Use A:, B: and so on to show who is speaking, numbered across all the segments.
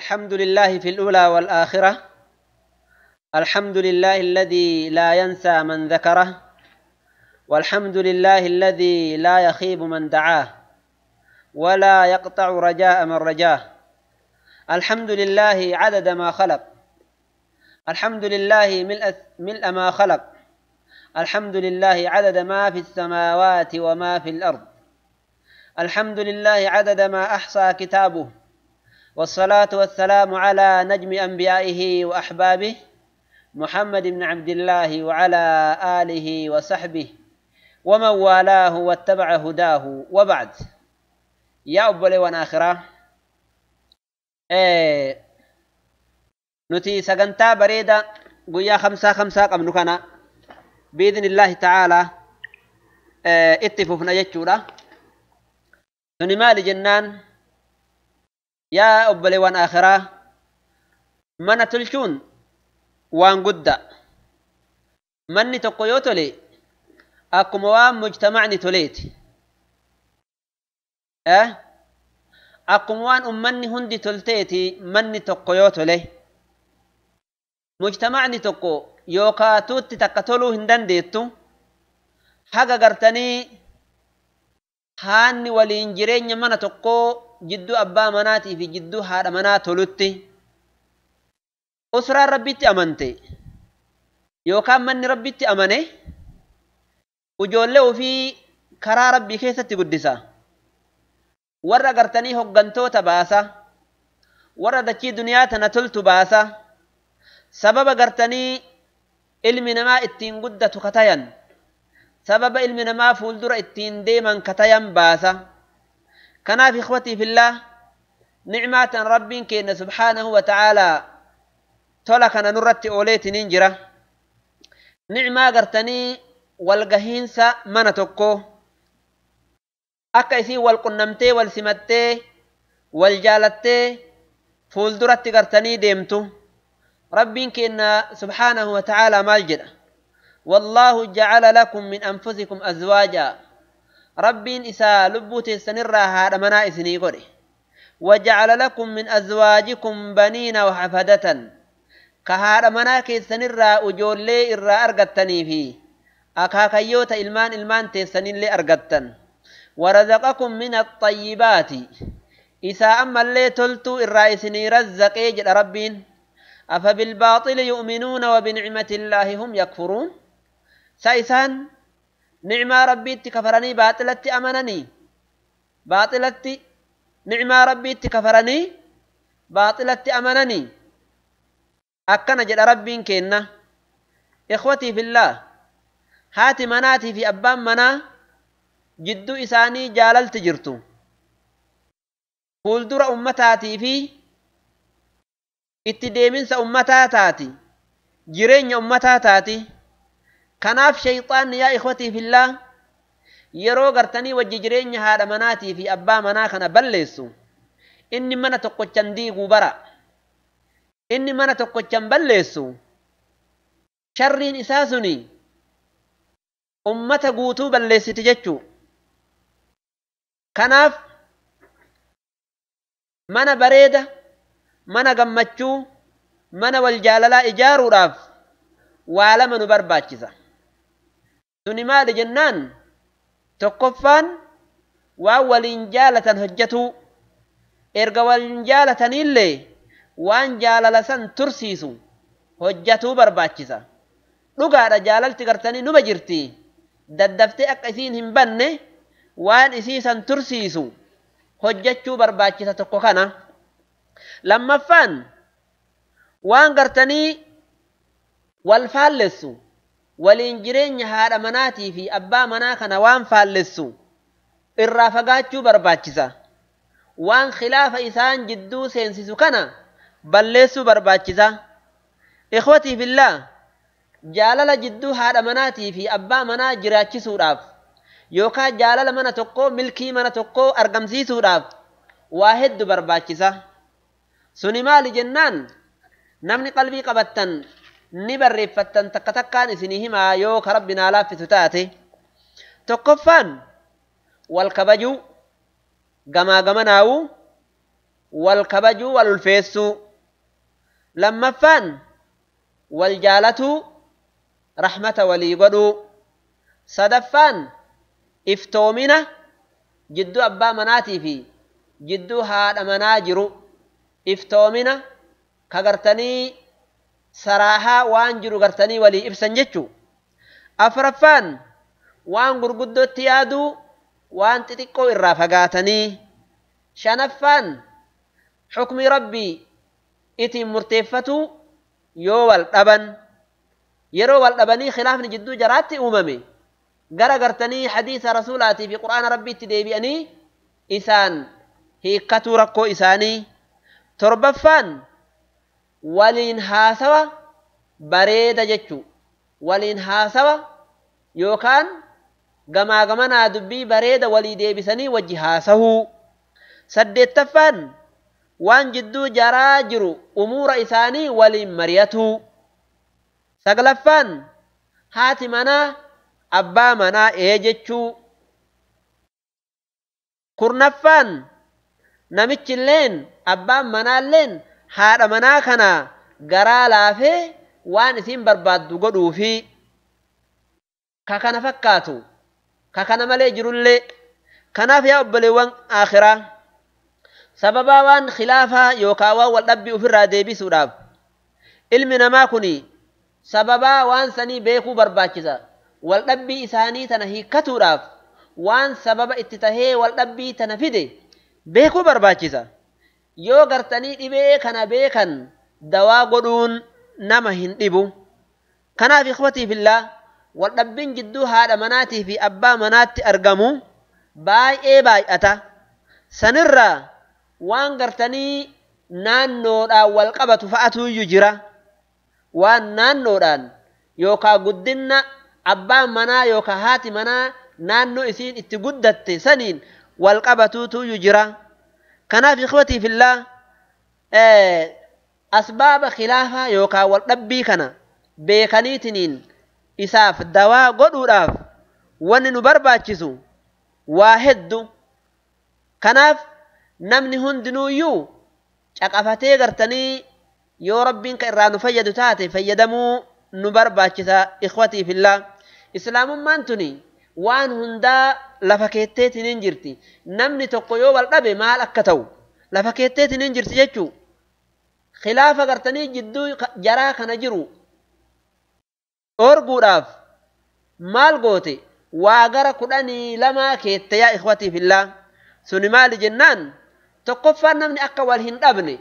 A: الحمد لله في الأولى والآخرة. الحمد لله الذي لا ينسى من ذكره، والحمد لله الذي لا يخيب من دعاه ولا يقطع رجاء من رجاه. الحمد لله عدد ما خلق، الحمد لله ملء ما خلق، الحمد لله عدد ما في السماوات وما في الأرض، الحمد لله عدد ما أحصى كتابه، والصلاة والسلام على نجم أنبيائه وأحبابه محمد بن عبد الله وعلى آله وصحبه ومن والاه واتبع هداه، وبعد. يا أبولي ونآخرة، نتي سقنتا بريدة قويا خمسة قبل كنا بإذن الله تعالى اتفوفنا يجورا نمال جنان. يا أبولي ونآخرة، من تلشون وان قد من تقويوتو لي أكما مجتمعني توليت أكما أمني هندي تلتيتي من تقويوتو لي مجتمعني تقو يوكا توتي تقتلو هندن ديتو حقا قرتني هاني والإنجرين من تقو جدو أبا مناتي في جدو هذا منات تلتي أسرى ربيتي أمنتي يوكا من ربيتي أمني وجوله في كرا ربي كيسة قدسة ورى قرتني هقنتو تباسة ورى دكي دنيا تنتلت باسة سبب قرتني علمنا ما اتين قدة كتاين سبب علمنا ما فولدر اتين ديما كتاين باسة. كنا في إخوتي في الله نعمة ربي كينا سبحانه وتعالى تولكنا نرتي أوليتي ننجرة نعمة قرتني والقهينسة من تكو أكا إسي والقنمتي والسمتي والجالتي فولدرت قرتني ديمتو ربين كإن سبحانه وتعالى مالجد والله جعل لكم من أنفسكم أزواجا ربين إسا لبوتي سنرها هذا منائس نيقري وجعل لكم من أزواجكم بنين وحفدة كهذا مناكي سنرها أجولي إرى أرغتني فيه أكاكيوتا إلمان تيسنين لي أرغتن ورزقكم من الطيبات إسا أما اللي تلتو الرئيسني رزق يجد ربين أفبالباطل يؤمنون وبنعمة الله هم يكفرون. سايسان نعمة ربي تكفرني باطلت أمنني باطلت نعمة ربي تكفرني باطلت أمنني أكنا جد ربين كينا. إخوتي في الله، هاتي مناتي في أبان منا جدو إساني جالل تجرتو فولدر أمتاتي في اتدامنس أمتاتاتي جرين أمتاتاتي. كناف شيطان يا إخوتي في الله يرو قرتني وججرين هذا مناتي في أبا منا كان بلسو إني منا تقوشن ديقو برا إني منا تقوشن بلسو شرين إساسني أمتا قوتو بلسي تججو. كناف منا بريدة منا قمتشو منا والجاللا إجارو راف والا منو برباچسا سنما لجنان تقفان وولين جالة هجتو إرقا ولين جالة إلي وان جالة سن ترسيسو هجتو برباچسا لغا جالة تقرتني نمجرتي ددفتي أكسين هم بني وان إسيسا ترسيسو هجتو برباچسا تقوخنا. لما فان وان قرتني والفالسو والإنجرين هذا مناتي في أبا مناخنا وان فالسو الرافقاتشو برباچسا وان خلاف إسان جدو سينسيسو كنا بلسو برباچسا. إخوتي في الله، جالل جدو هذا مناتي في أبا منا جراچسو راف يوكا جالل منا تقو ملكي منا تقو أرقمسيسو راف واحد برباچسا. سنما لجنان نمني قلبي قبطن نبرفتن تكتكان إسنهما يوك ربنا لافت تاتي تقفان والكبجو قما قمناو والكبجو والفيسو لما فان والجالتو رحمة ولي قدو صدفان افتومنا جدو أبا مناتي في جدو هذا مناجرو افتومنا كغرتني صراحة وانجرو غرتني ولي إبسن جتشو أفرفان وان غرغدو تيادو وان تتكو إرافقاتني شنفان حكم ربي إتي مرتفتو يو والأبن يرو والأبني خلاف جدو جرات أممي غرغرتني حديث رسولاتي في قرآن ربي تديبيني إسان هي كتوركو إساني تربفان ولين هاسوا بريد جتشو ولين هاسوا يوكان غما غمنا دبي بريد ولي ديبسني وجه هاسهو سدتفان وان جدو جراجرو أمور إساني ولين مريتو سقلفان هاتي منا أبا منا إيجتشو كرنفان نمتش اللين أبا منا اللين هذا منا كنا غرا لافي وان اسم برباد قدو في كاكنا فكاتو كاكنا ملي جرولي كنا في أبلي وان آخرة سببا وان خلافة يوكاوا والدبي أفر ديبي سوداب علمنا ما كني سببا وان سني بيكو برباكزا والدبي إساني تنهي كتوراف وان سبب اتتهي والدبي تنفيدي بيكو برباكزا yoo gartanii dhibee kana beekan dawaa godhuun nama hin dhibu kanaaf ikhwatii fillah wal dhabbiin jidduu haadha manaatii fi abbaa manaatti argamu baay'ee baay'ata sanirraa waan gartanii naannoodhaan wal qabatu fa'atuuyyu jira waan naannoodhaan yookaa guddinna abbaan manaa yookaa haati manaa naannoo isiin itti guddatte saniin wal qabatuutuyyu jira كناف إخوتي في الله أسباب خلافة يوكا والدبي كنا بيكنيتنين إساف دواء قدو راف وان نبرباتشسو واحد كناف نمني هندنو يو شاكافتي غرتني يو ربين كإرانو فيدو تاتي فيدمو نبرباتشسا إخوتي في الله إسلام مانتني وان هندا لفكيتتين انجرتي نمني تقويو والدبي مال أكتو لفكيتتين انجرتي جيتشو خلافة قرتني جدو جراك نجرو أرقو راف مال قوتي واقر كداني لما كيت يا إخوتي في الله سوني مال جنان تقفى نمني أكا والهندبني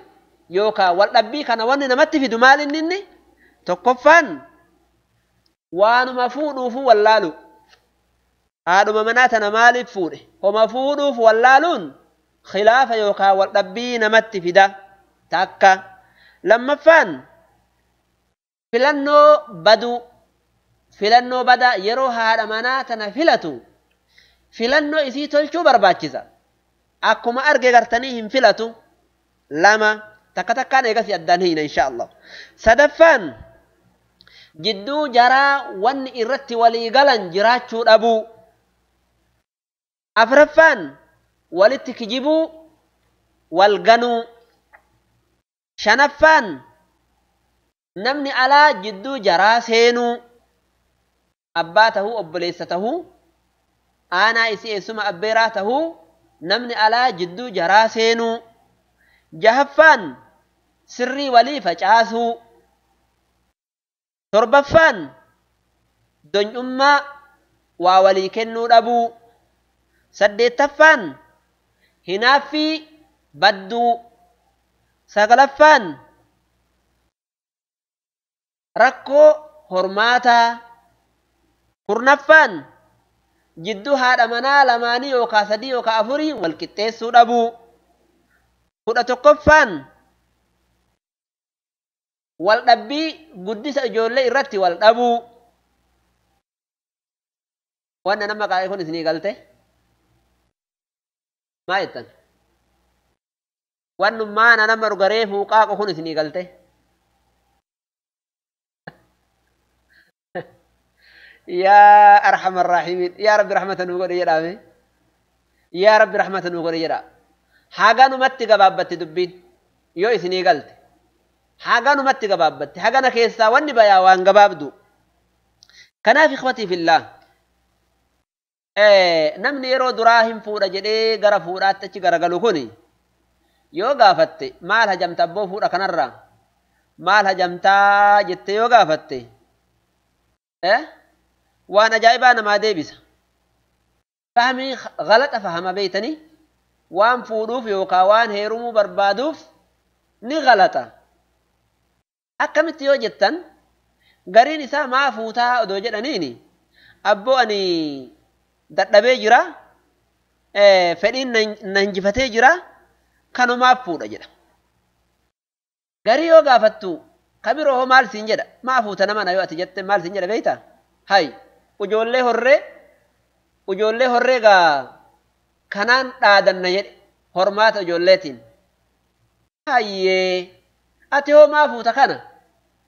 A: يوكا والدبي كان واني نمتي في دمال نني تقفى وانو مفودو فو واللالو هذا مناتنا مالف فوده ومفوضه فوالالون خلافة يوكا والدبين مت فدا تاكا لما فان فلنو بدا يرو هذا مناتنا فلتو فلنو إسي تلشو برباكزا أكما أرقى غرتنيهم فلتو لما تكتكان يقسي الدانهين إن شاء الله سدفان جدو جرا وان إرتي ولي غلن جراتشو أبو أفرفان ولتكجبو والغنو شنفان نمني على جدو جراسينو أباته أبليسته أنا إسي اسم أبيراته نمني على جدو جراسينو جهفان سري ولي فجاسو تربفان دون أمة وولي كنو أبو سديتفان هنافي بدو سغلفان ركو هرماتا كرنفان جدو هذا منا لماني يوكا سدي يوكا أفوري والكتيسو دابو كدا تقفان والدبي قدس أجولي رتي والدابو وانا نما قاعد يكون إثني قلته ما يتن وانو ما انا نمر غريف وقاق كون إثني قلته يا أرحم الراحمين يا رب رحمة نقول يا رب يا رب رحمة نقول يا رب haganumatti gabaabbatti dubbiin yoo isinii galte haganumatti gabaabbatti hagana keessaa wanni bayaa waan gabaabdu kanaaf ikhwatii fillah namni yeroo duraa hin fuudha jedhee gara fuudhaatti achi garagalu kuni yoo gaafatte maal hajamta abboo fuudha kanarraa maal hajamtaa jette yoo gaafatte waan ajaa'ibaa namaa deebisa fahmii galaxa fahama beeytanii waan fuudhuuf yookaan waan heerumuu barbaaduuf ni galaxa akkamitti yoo jettan gariin isaa maa fuutaa odoo jedhaniini abboo ani dadhabee jira fedhiin na injifatee jira kanumaaf fuudha jedha garii yoo gaafattu kabiroo maal siin jedha maa fuuta nama na yoo ati jette maal siin jedha beeyta hay ujoollee horree gaa kanaan dhaadanna jedhe hormaata ijoolleetiin hayyee ati hoo maa fuuta kana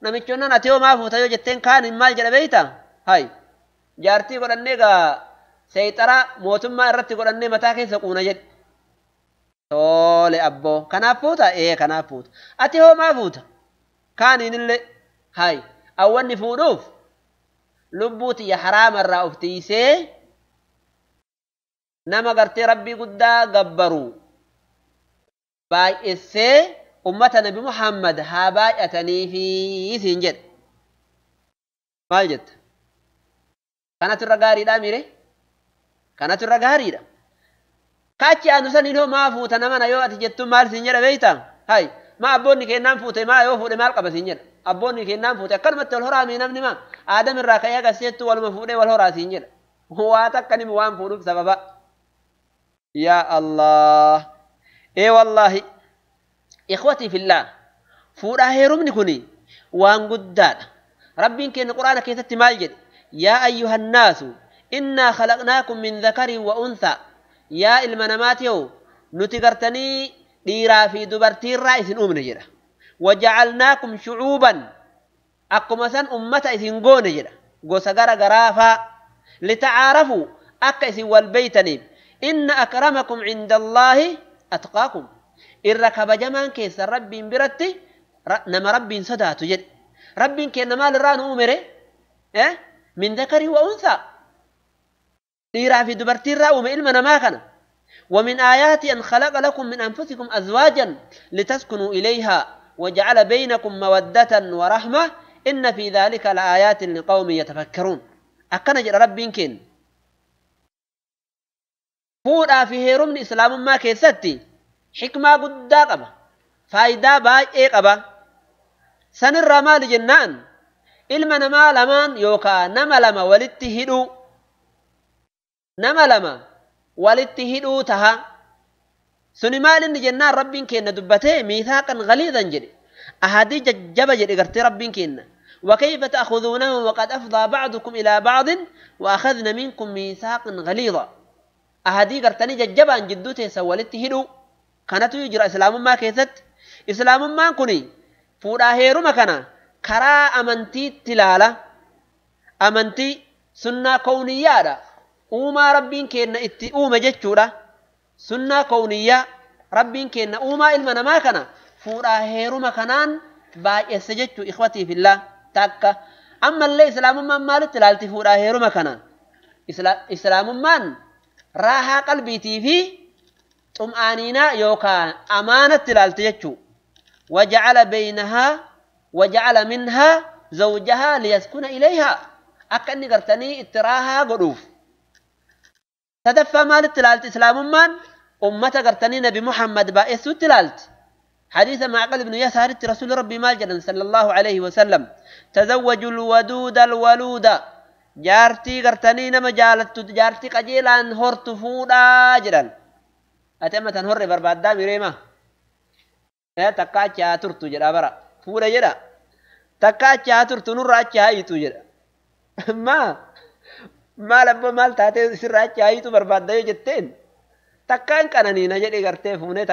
A: namichonnan ati hoo maa fuuta yoo jetteen kaan maal jedha beeyta hay jaartii godhannee gaa seeyxaraa mootummaa irratti godhannee mataa keessa quuna jedhe tole abboo kanaaf fuuta kanaaf fuuta ati hoo maa fuuta kaaniinillee hay awwanni fuudhuuf lubbuu tiyya haraamarraa of tiisee nama gartee rabbii guddaa gabbaru baay'essee ummata nabi Muhammad haa baay'ataniifi isiin jedhe maal jetta kanatu irra gaariidha mire kanatu irra gaariidha kaachi aanu saniin hoo maa fuuta nama na yoo ati jettu maal siin jedha beeyta hay maa abboonni kennaan fuute maa yoo fuudhe maal qaba siin jedha abboonni kennaan fuute akkanumatti wal horaamii namni maa aadam irraa ka'ee agarsiisettu waluma fuudhee wal horaa siin jedha waa takkanimi waan fuudhuuf sababa yaa Allah wallaahi ikhwatii fillah fuudhaa heerumni kuni waan guddaadha rabbiin keenya quraana keessatti maal jedhe yaa ayyuhan naasu innaa khalaqnaakum min dhakarin wa unthaa yaa ilma namaatiyow nuti gartanii dhiiraa fi dubartiirraa isin uumne jedha waja'alnaakum shucuuban akkuma san ummata isin goone jedha gosa gara garaafaa litacaarafuu akka isin wal beeytaniif inna akramakum cinda allaahi atqaakum irra kabajamaan keessan rabbiin biratti nama rabbiin sodaatu jedhe rabbiin keenya maal irraa nu uumere min dhakarin wa unthaa dhiiraa fi dubartiirraa uume ilma namaa kana ومن آيات أن خلق لكم من أنفسكم أزواجا لتسكنوا إليها وجعل بينكم مودة ورحمة إن في ذلك لآيات لقوم يتفكرون أكن جرى ربين كن فودا في هيرم إسلام ما كيستي حكمة قد قبا فايدة باي قبا سن الرمال جنان إلما نما لمان يوكا نما لما ولتهدو نما لما ولتهدو تها سنمال إن جنان ربين كن دبته ميثاقا غليظا جدي أهدي جب جدي قرتي ربين كن وكيف تأخذونه وقد أفضى بعضكم إلى بعض وأخذنا منكم ميثاقا غليظا أهدي قرتني جبا جدو تسولتهدو كانت يجرى إسلام ما كيست إسلام ما كوني فودا هيرو مكانا كرا أمنتي تلالا أمنتي سنة كونية أوما ربين كينا إتي أوما جتشورا سنة كونية ربين كينا أوما إلمنا ما كان فودا هيرو مكانان باي يسجدتو إخوتي في الله تاكا أما اللي إسلام ما مالت تلالتي فودا هيرو مكانان إسلام من راها قلبيتي في طمأنينة يوكا أمانة تلالتيجو وجعل منها زوجها ليسكن إليها أكني قرتني اتراها قروف تدفى مال تلالت إسلام من أمة قرتني نبي محمد بائسو تلالت حديث معقل بن يسار رسول ربي مالجدا صلى الله عليه وسلم تزوجوا الودود الولود جارتي قرتني نما جالت جارتي قجيلان هورت فودا جدا أتمت هوري بربادا ميريما تكاچا ترتو جدا برا فودا جدا تكاچا ترتو نراچا ايتو جدا ما لبا مال تاتي سراچا ايتو بربادا جتين تكان كانني نجدي غرتي فونه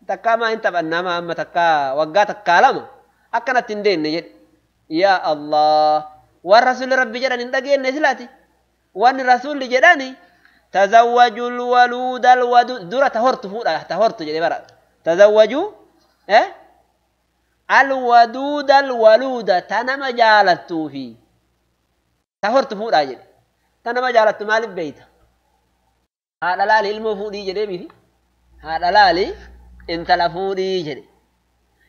A: تكا ما انت بنما اما تكا وغا تكا لما اكنا تندين نجد يا الله والرسول ربي جدا ندغين نسلاتي وان رسول جداني تزوجوا الولود الودود درة تهرت فوق تهرت جدي برا تزوجوا إيه الودود الولود تنم جالتو في تهرت فوق أجل تنم جالتو مال البيت هذا لا للمو فودي جدي بيدي هذا لا لي انت لا فودي جدي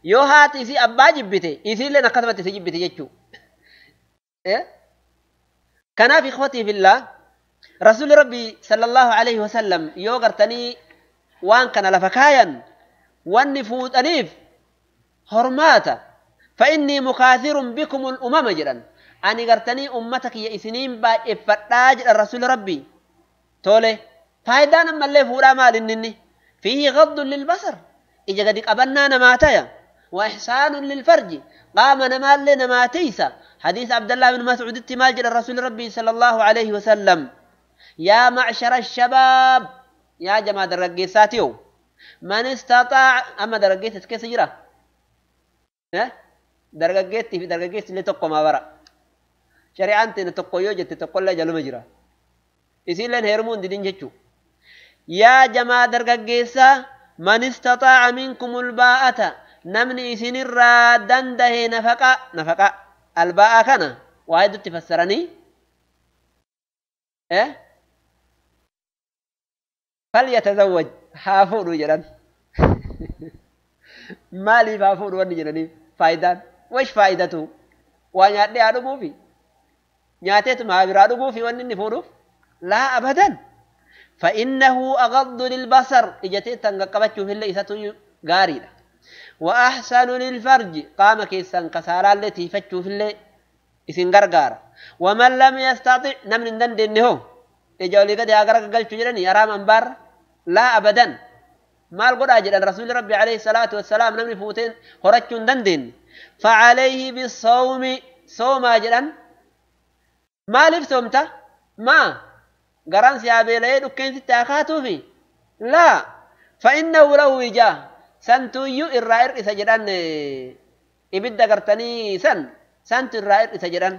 A: يو هاتي في أبا جبتي إذا لنا كتبت في جبتي يجو إيه كان في إخوتي في الله رسول ربي صلى الله عليه وسلم يو قرتني وان كان لفكايا وان فوت أنيف حرماتا فإني مكاثر بكم الأمم جرا أني قرتني أمتك يا إسنين با إفتاج الرسول ربي تولي فايدانا من اللي فورا مال إنني فيه غض للبصر إجا قدك أبنا نماتيا وإحسان للفرج قام نمال لنماتيسا حديث عبد الله بن مسعود التمال جل الرسول ربي صلى الله عليه وسلم يا معشر الشباب يا جماعة الرقيساتيو من استطاع أما درقيت كيف يجرى درقيت في درقيت اللي تقوى ما برا شريعة أنت نتقوى يوجد تقوى لا جلو مجرى يصير لن هرمون دين جتشو يا جماعة الرقيسة من استطاع منكم الباءة نمني سنر دنده نفقا الباء كان واحد تفسرني فليتزوج حافظ جران مالي حافظ وني جراني فايدان وش فائدته ونياتي ادمو في نياتت ما برادمو في وني نفودو لا ابدا فانه اغض للبصر اجتي تنقبچو في الليساتو غاريدا واحسن للفرج قام كيسان كسالا التي فتشو في اللي اسن غرغار ومن لم يستطع نمن دندنه اجولي قد اغرق قلچو جراني ارام انبار لا ابدا مال قد اجل الرسول ربي عليه الصلاه والسلام نمن فوتين خرجون دندن فعليه بالصوم صوم اجلن ما لفسمته ما غران سيابيله دكين تاخاتو في لا فانه له وجاه سنتو الرائر سجدان ابد غرتني سنت الرائر سجدان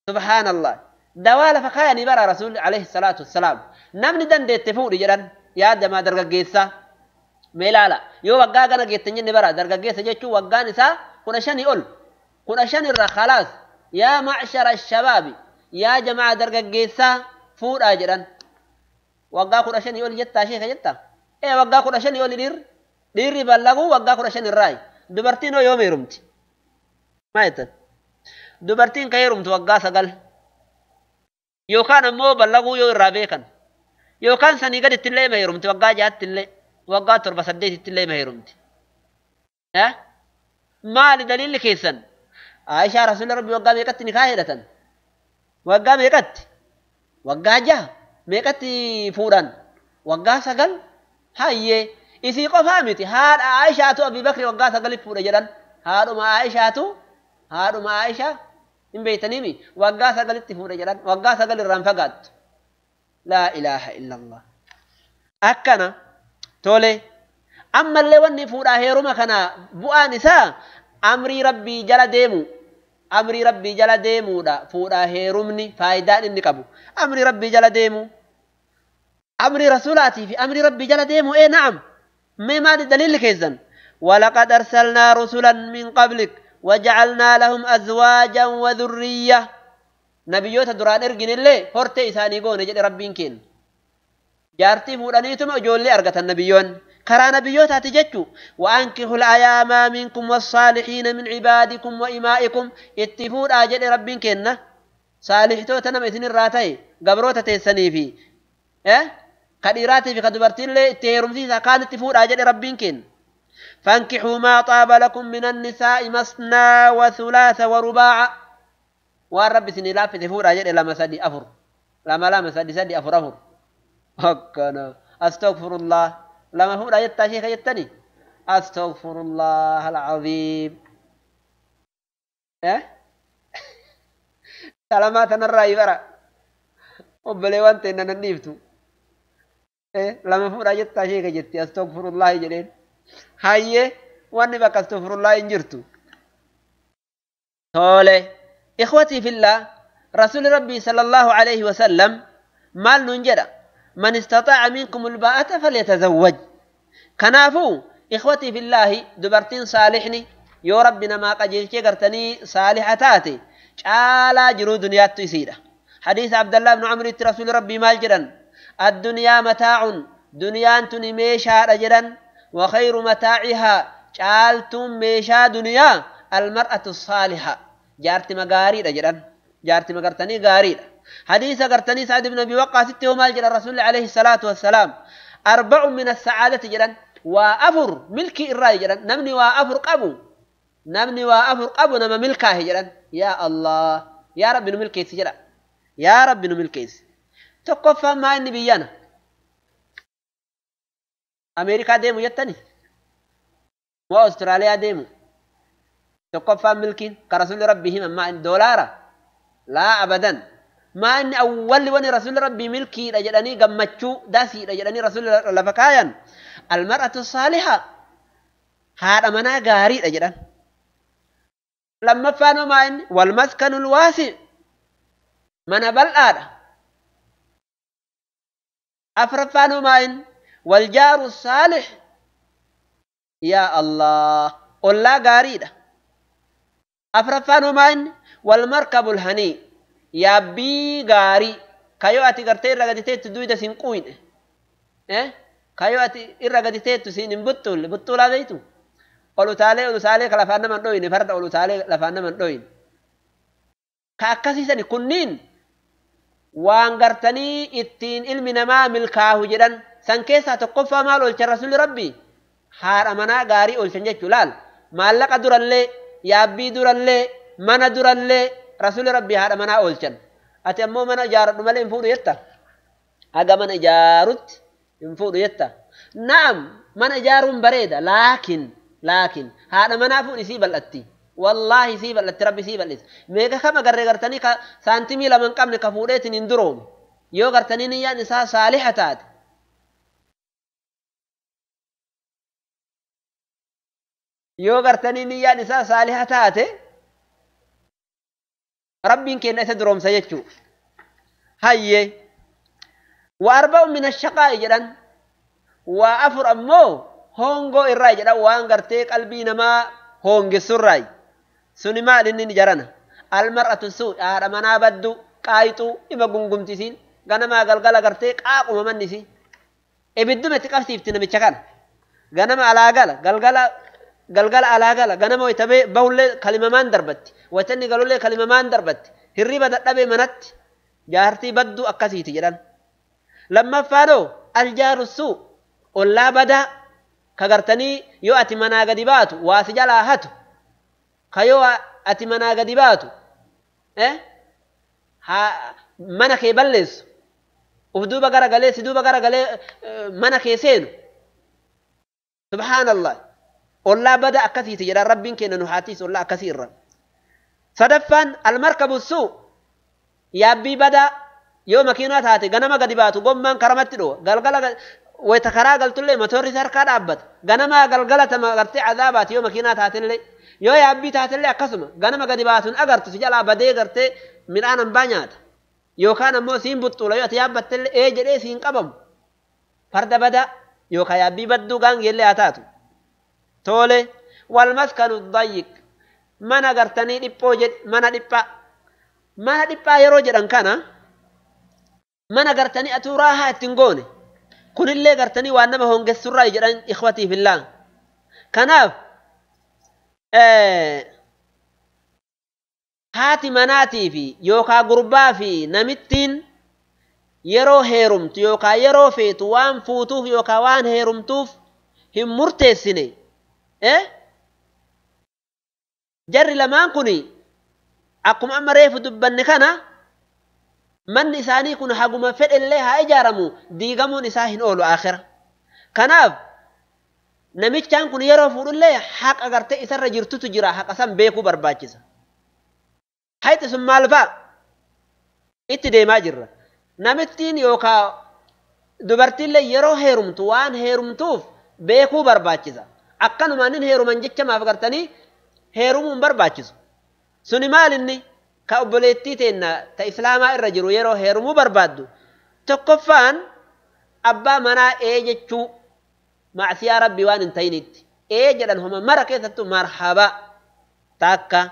A: سبحان الله دوال فخاني برا رسول عليه الصلاة والسلام نمني دندي تفوري جران يا دما درغغيسا ميلالا يو وغا غنا گيتني برا درغغيسا جچو وغا نسا كنشني اول كنشني الر خلاص يا معشر الشباب يا جماعه درغغيسا فورا جران وغا كنشني اول جتا شيخ جتا وغا كنشني اول دير بلغو وغا كنشني الراي دبرتينو يوم يرمتي ما يت دبرتين كيرمت وغا سغل يوكان امو بلغو يو رابيكن يوكان سني قد تلي ما يرمت وغا جات تلي وغا تربه سديت تلي ما يرمت ما لدليل كيسن عائشة رسول ربي وغا ميقت نكاهدة وغا ميقت وغا جا ميقت فوران وغا سغل هاي إذا قفامتي هاد عائشة أبي بكر وغا سغل فورا جران هادو ما عائشة إن بيتنيمي وغا سغل فورا جران وغا سغل الرنفقات لا إله إلا الله أكنا تولي أما اللي وني فورا هيروما كنا بؤا نساء أمري ربي جل ديمو دا فورا هيرومني فايدان إني قبو أمري ربي جل ديمو أمري رسولاتي في أمري ربي جل ديمو إيه نعم ما دليل كيزن ولقد أرسلنا رسلا من قبلك وجعلنا لهم أزواجا وذرية نبيوت دران إرقين اللي هرتي إساني قون جل ربين كين جارتي فورانيتم أجولي أرقة النبيون كرا نبيوت هتججو وأنكحوا الأيام منكم والصالحين من عبادكم وإمائكم اتفور آجل ربين كين صالحتو تنم إثنين الراتي قبروتة تيساني في كديراتي في كدبرتين لي تيرمسيسا كانت تفور أجل ربين كين فانكحوا ما طاب لكم من النساء مثنى وثلاث ورباع والرب سني لا في تفور أجل لما سدي أفر لما سدي أفر هكذا أستغفر الله لما هو آية تاشيخ يتني أستغفر الله العظيم سلامات الرأي برا وبلوان تنن النيفتو لما هو آية تاشيخ يتي أستغفر الله جلين هاي واني بك أستغفر الله إنجرتو تولي إخوتي في الله رسول ربي صلى الله عليه وسلم مال ننجد من استطاع منكم الباءة فليتزوج كنافو إخوتي في الله دبرتين صالحني يا ربنا ما قجلت قرتني صالحتاتي على جرو دنيا تسيرة حديث عبد الله بن عمرو رسول ربي مال جرا الدنيا متاع دنيا تنميشا رجلا وخير متاعها شالتم ميشا دنيا المرأة الصالحة جارتي مغاري رجلا جارتي مغرتني غاري حديث غرتني سعد بن ابي وقاص مال جرا الرسول عليه الصلاة والسلام 4 من السعادة جرا وأفر ملكي الرأي جرا نمني وأفر قبو نمني وأفر قبو نما ملكاه جرا يا الله يا رب نملكي سجرا يا رب نملكي تقفى ما النبيانا أمريكا ديمو يتني وأستراليا ديمو تقفى ملكين كرسول ربهم ما إن دولارا لا أبدا ما إن أول وني رسول ربي ملكي رجلني قمتشو داسي رجلني رسول لفكايا المرأة الصالحة هذا منا غاري رجلن لما فانوا ما إن والمسكن الواسع من بلآد أفرفانوا ما إن والجار الصالح يا الله الله غاريدا أفرفانوا ما إن والمركب الهني يا بي غاري كيو أتي غرتي رغدتي تدويدا سنقوين كيو أتي رغدتي تسين بطول هذا قالوا تعالى كلفانا من دوين فرد قالوا تعالى لفانا من دوين كأكسي سني كنين وانغرتني اتين علم نما ملكاه جدن سنكيسا تقفى مال أولش رسول ربي حار أمنا غاري أولش جلال مالك درالي يابي درالي من درالي رسول ربي حار أمنا أولشن أتمو من أجارت مالي انفود يتا أغا من أجارت انفود يتا نعم من أجار بريدة لكن هذا منافع يسيب الأتي والله يسيب الأتي ربي يسيب الأتي ميغا كما غرغرتني سانتيمي لمن قبل كفوريت اندروم يو غرتني نيا نساء صالحات يو غرتني نيا نساء صالحات ربي كن اتدروم سيجو هاي واربع من الشقاء جدًا وافر امو هونغو الراي جدا وان غرتي قلبي نما هونغ سراي سوني ما لنين جرانا المرأة السوء منا بدو قايتو إما غنغمتيسين غنما غلغلا غرتي قاقو ممنسي ابدو متقفتيفتنا مچكان غنما على غلغلا على غنما ويتبي بول كلمه مان دربت وتني قالوا لي كلمه مان دربت هريبه دبي منت جارتي بدو اكاسيتي جدان لما فادو الجار السوء ولا بدا كغرتني يو اتي منا غديباتو واسجلا هاتو كيو اتي منا غديباتو ها منا كيبلس وفدوبا غرغلي سدوبا غرغلي منا كيسين سبحان الله ولا بدا اكثيت يا ربي كن نحاتيس ولا كثير صدفان المركب السوء يا بي بدا يوم ماكينات هاتي غنما غديباتو غمان كرمت دو غلغلا ويتكرا قلت له متوري سركا دابت غنما غلغله تما غرتي عذابات يوم ماكينات هاتي لي يو يا بي تاتي لي اكسم غنما غديباتون اغرت سجلا بدي غرتي من انا بانيات يو كان مو سين بطوله يو تيابت لي اي جدي سين قبم فرد بدا يو كيا بي بدو غان يلي اتاتو تولي والمسكن الضيق من غرتني ديبو جد من ديبا يرو جدان كان من غرتني اتوراها تنغوني كن اللي غرتني وانما هونغ سراي جدان اخوتي في الله كناف هاتي مناتي في يوكا غربا في نمتين يرو هيرمت يوكا يرو فيت وان فوتوف يوكا وان هيرمتوف هم مرتسني جري لمان كوني أقوم أمري فدبن كنا من نساني كن حقوم فد اللي هاي جارمو ديغمو نساهن أولو آخر كناف نميت كان كن يرو فود اللي حق أغرت إسر جرتو تجرا حق أسام بيكو برباجز هاي تسمى الفا اتدي ما جرى نمتين يوكا دبرتي اللي يرو هيرمتو وان هيرمتوف بيكو برباجز akkanuma nin heeruman jecha maaf gartanii heerumuun barbaachisu suni maalinni كأبوليتي تينا تا إسلاما الرجل يرو هيرمو بربادو تكفان أبا منا إيجتشو مع سيا ربي وان انتينيت إيجدن هم مركزة مرحبا تاكا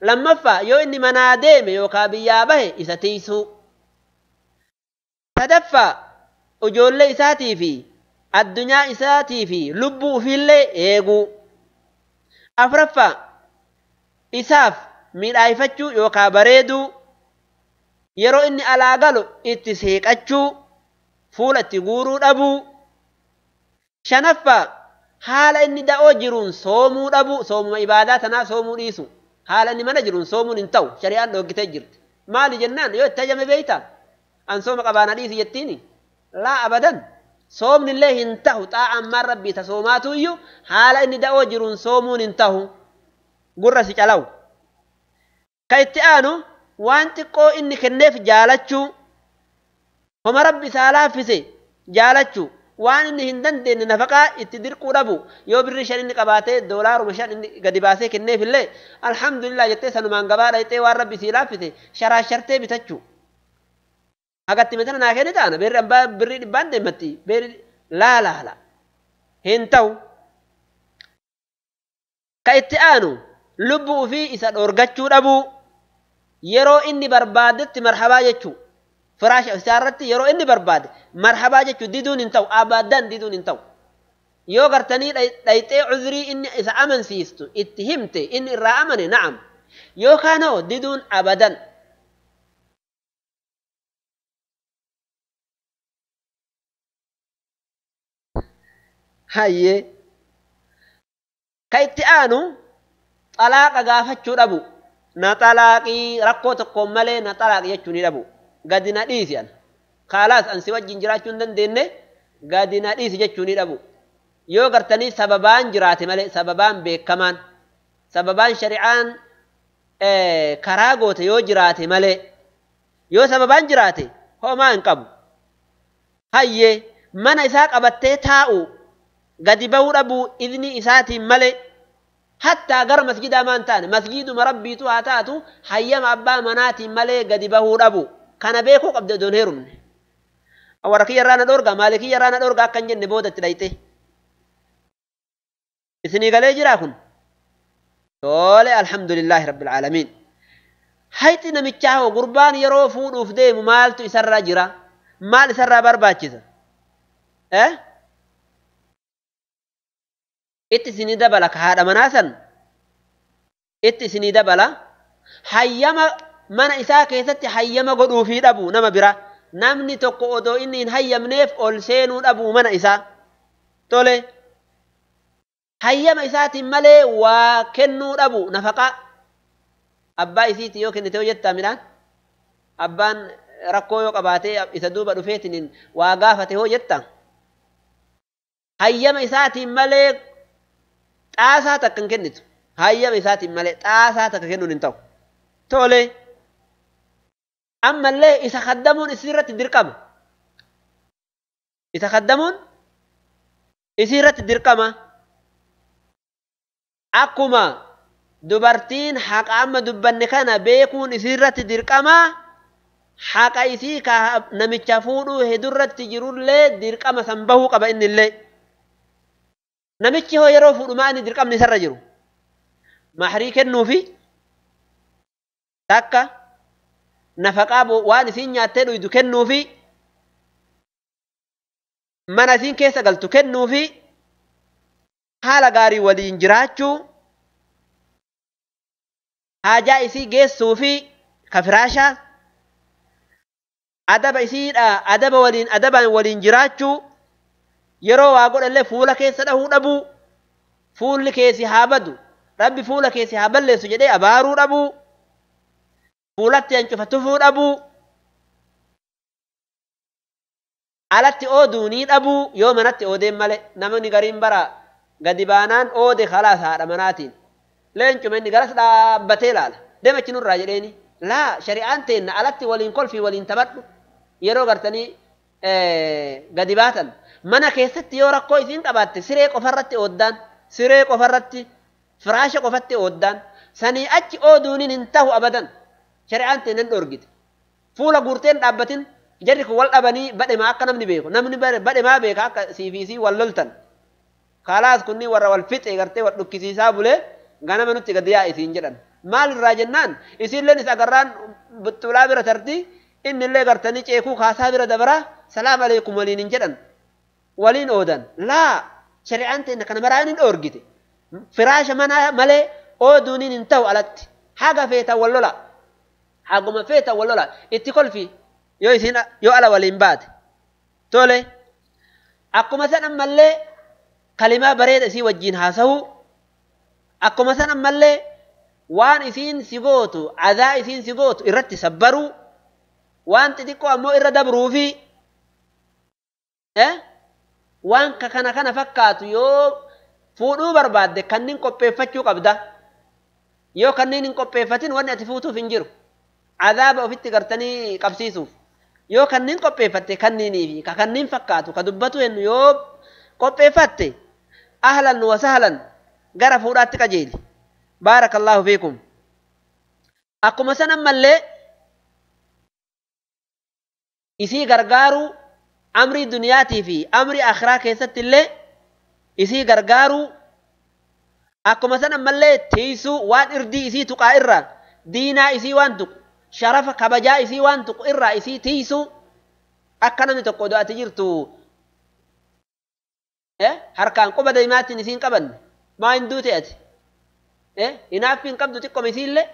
A: لما فا يو إني منا ديمي يو كابيابه إساتيسو تدفى أجولي إساتي في الدنيا إساتي في لبو في اللي إيغو أفرفا إساف من آيفتشو يو كابريدو يرو إني ألاغالو إتسيك أتشو فولة تغورو أبو شنفا حالا إني داو جرون صومو أبو صومو إباداتنا صومو إيسو حالا إني من جرون صومو ننتو شريان لو جتجرت مالي جنان يو اتجمع بيتا أن صوم قبانا ديسي يتيني لا أبدا صوم الله انتهو طاعا من ربي تصوماتو يو حالا إني داو جرون صومو ننتهو قرسي جلو كايتيانو وانتقو إني كنف جالتشو هم ربي سالافسي جالتشو وان إني هندن دين نفقا اتدرقو ربو يو برشان إني قباتي دولار ومشان إني قدباسي كنف الله الحمد لله يتي سنمان قبالا يتي وان ربي سالافسي شرا شرتي بتچو أقدت مثلا ناكيني تانا بري بان دمتي لا هنتو كايتيانو لبو في إسان أرغتشو ربو يرو إني بربادت مرحبا جتشو فراش أسارتي يرو إني برباد مرحبا جتشو ديدون انتو أبدا ديدون انتو يو قرتني ليتي عذري إني إسا أمن سيستو اتهمتي إني إرى أمني نعم يو كانوا ديدون أبدا هاي كايتيانو طلاق غافتشو ربو نطلاقي ركو تقوم مالي نطلاق يجوني ربو قادنا ديسيان خلاص أنسي وجين جراتشون دنديني قادنا ديسي جتشوني ربو يو قرتني سببان جراتي مالي سببان بيك كمان سببان شريعان كراغوت يو جراتي مالي يو سببان جراتي هو ما انقبو هاي من إساق أبتي تاؤو قد بو ربو إذني إساتي مالي حتى غير مسجد أمانتان مسجد مربي تواتاتو حيام أبا مناتي مالي قد بهو ربو كان بيكو قبل دون هيرون أوركي يرانا دورغا مالكي يرانا دورغا كان جن بودة تلايته إثني قال يجراكن تولي الحمد لله رب العالمين حيث نمتشاهو قربان يرو فود وفديم مالتو إسر جرا مال إسر برباچيزا itti isinii dabala ka haadha manaa san itti isinii dabala hayyama mana isaa keessatti hayyama godhuufii dhabu nama bira namni tokko odoo inni hin hayyamneef ol seenuu dhabu mana isaa tole hayyama isaatiin malee waa kennuu dhabu nafaqaa abbaa isiiti yoo kennite yoo jettaa midhaan abbaan rakkoo yoo qabaatee isa duuba dhufeetiin waa gaafate yoo jettaa hayyama isaatiin malee xaasaa takka hin kennitu hayyama isaatiin malee xaasaa takka kennuun hin ta'u tole ammallee isa khaddamuun isirratti dirqama isa khaddamuun isirratti dirqama akkuma dubartiin haqa amma dubbanne kana beekuun isirratti dirqama haqa isii ka namicha fuudhuu hedurratti jirullee dirqama san bahuu qaba innillee namichi hoo yeroo fuudhumaa inni dirqamni isarra jiru mahrii kennuufi takka nafaqaa waan isiin nyaattee dhuydu kennuufi mana isiin keessa galtu kennuufi haala gaarii waliin jiraachuu haajaa isii geessuufi ka firaashaa adaba isiidha adabaan waliin jiraachuu yeroo waa godhallee fuula keessa dhahuu dhabuu fuulli keessi haa badu rabbi fuula keessi haa balleessu jedhee abaaruu dhabuu fuulatti hancufa tufuu dhabuu alatti ooduunii dhabuu yoo manatti oodeen malee namni gariin bara gadi baanaan oode khalaas haadha manaatiin leencuma inni garas dhaabbatee laala deemachi nurraa jedheeni laa shari'aan teenna alatti waliin kolfii waliin taphadhu yeroo gartanii gadi baatan mana keessatti yoo rakkoo isiin qabaatte siree qofarratti ooddaan siree qofarratti firaasha qofatti ooddaan sanii achi ooduuniin hin tahu abadan shari'aan teenan dhorgite fuula guurteen dhaabbatin jarri kun wal dhabanii badhemaa akka namni beeku namni badhemaa beeka akka siifiisii wal loltan kaalaas kunni warra wal fixe gartee wal dhukkisiisaa bulee ganama nutti gad yaa isiin jedhan maal irraa jennaan isiilleen isa agarraan buttulaa bira tarti innillee gartanii ceekuu kaasaa bira dabara salaam aleikum waliin hin jedhan waliin oodan laa shari'aan teenya kana maraan hin dhoorgite firaasha mana malee ooduuniin hin ta'u alatti haga feeta wal lola haguma feeta wal lola itti kolfi yoo isin yoo ala waliin baate tole akkuma san ammallee kalimaa bareeda isii wajjiin haasawu akkuma san ammallee waan isiin si gootu adaa isiin si gootu irratti sabbaruu waan xixiqqoo ammoo irra dabruufi waan kana fakkaatu yoo fuudhuu barbaadde kanniin qopheeffachuu qabda yoo kanniin hin qopheeffatin wanni ati fuutuuf hin jiru azaaba ofitti gartanii qabsiisuuf yoo kanniin qopheeffatte kanniiniifi ka kanniin fakkaatu ka dubbatu hennu yoo qopheeffatte ahlan wa sahlan gara fuudhaatti qajeeli baarakallahu fiikum akkuma san ammallee isii gargaaru amrii duniyaatii fi amrii akhiraa keessatti illee isii gargaaru akkuma san ammallee tiisuu waan irdii isii tuqaa irraa diinaa isii waan tuqu sharafa kabajaa isii waan tuqu irraa isii tiisuu akka namni tokko do'ati jirtu harkaan quba deemaatiin isiin qabanne maa hin duute ati hinaaffi hin qabdu xiqqoom isiillee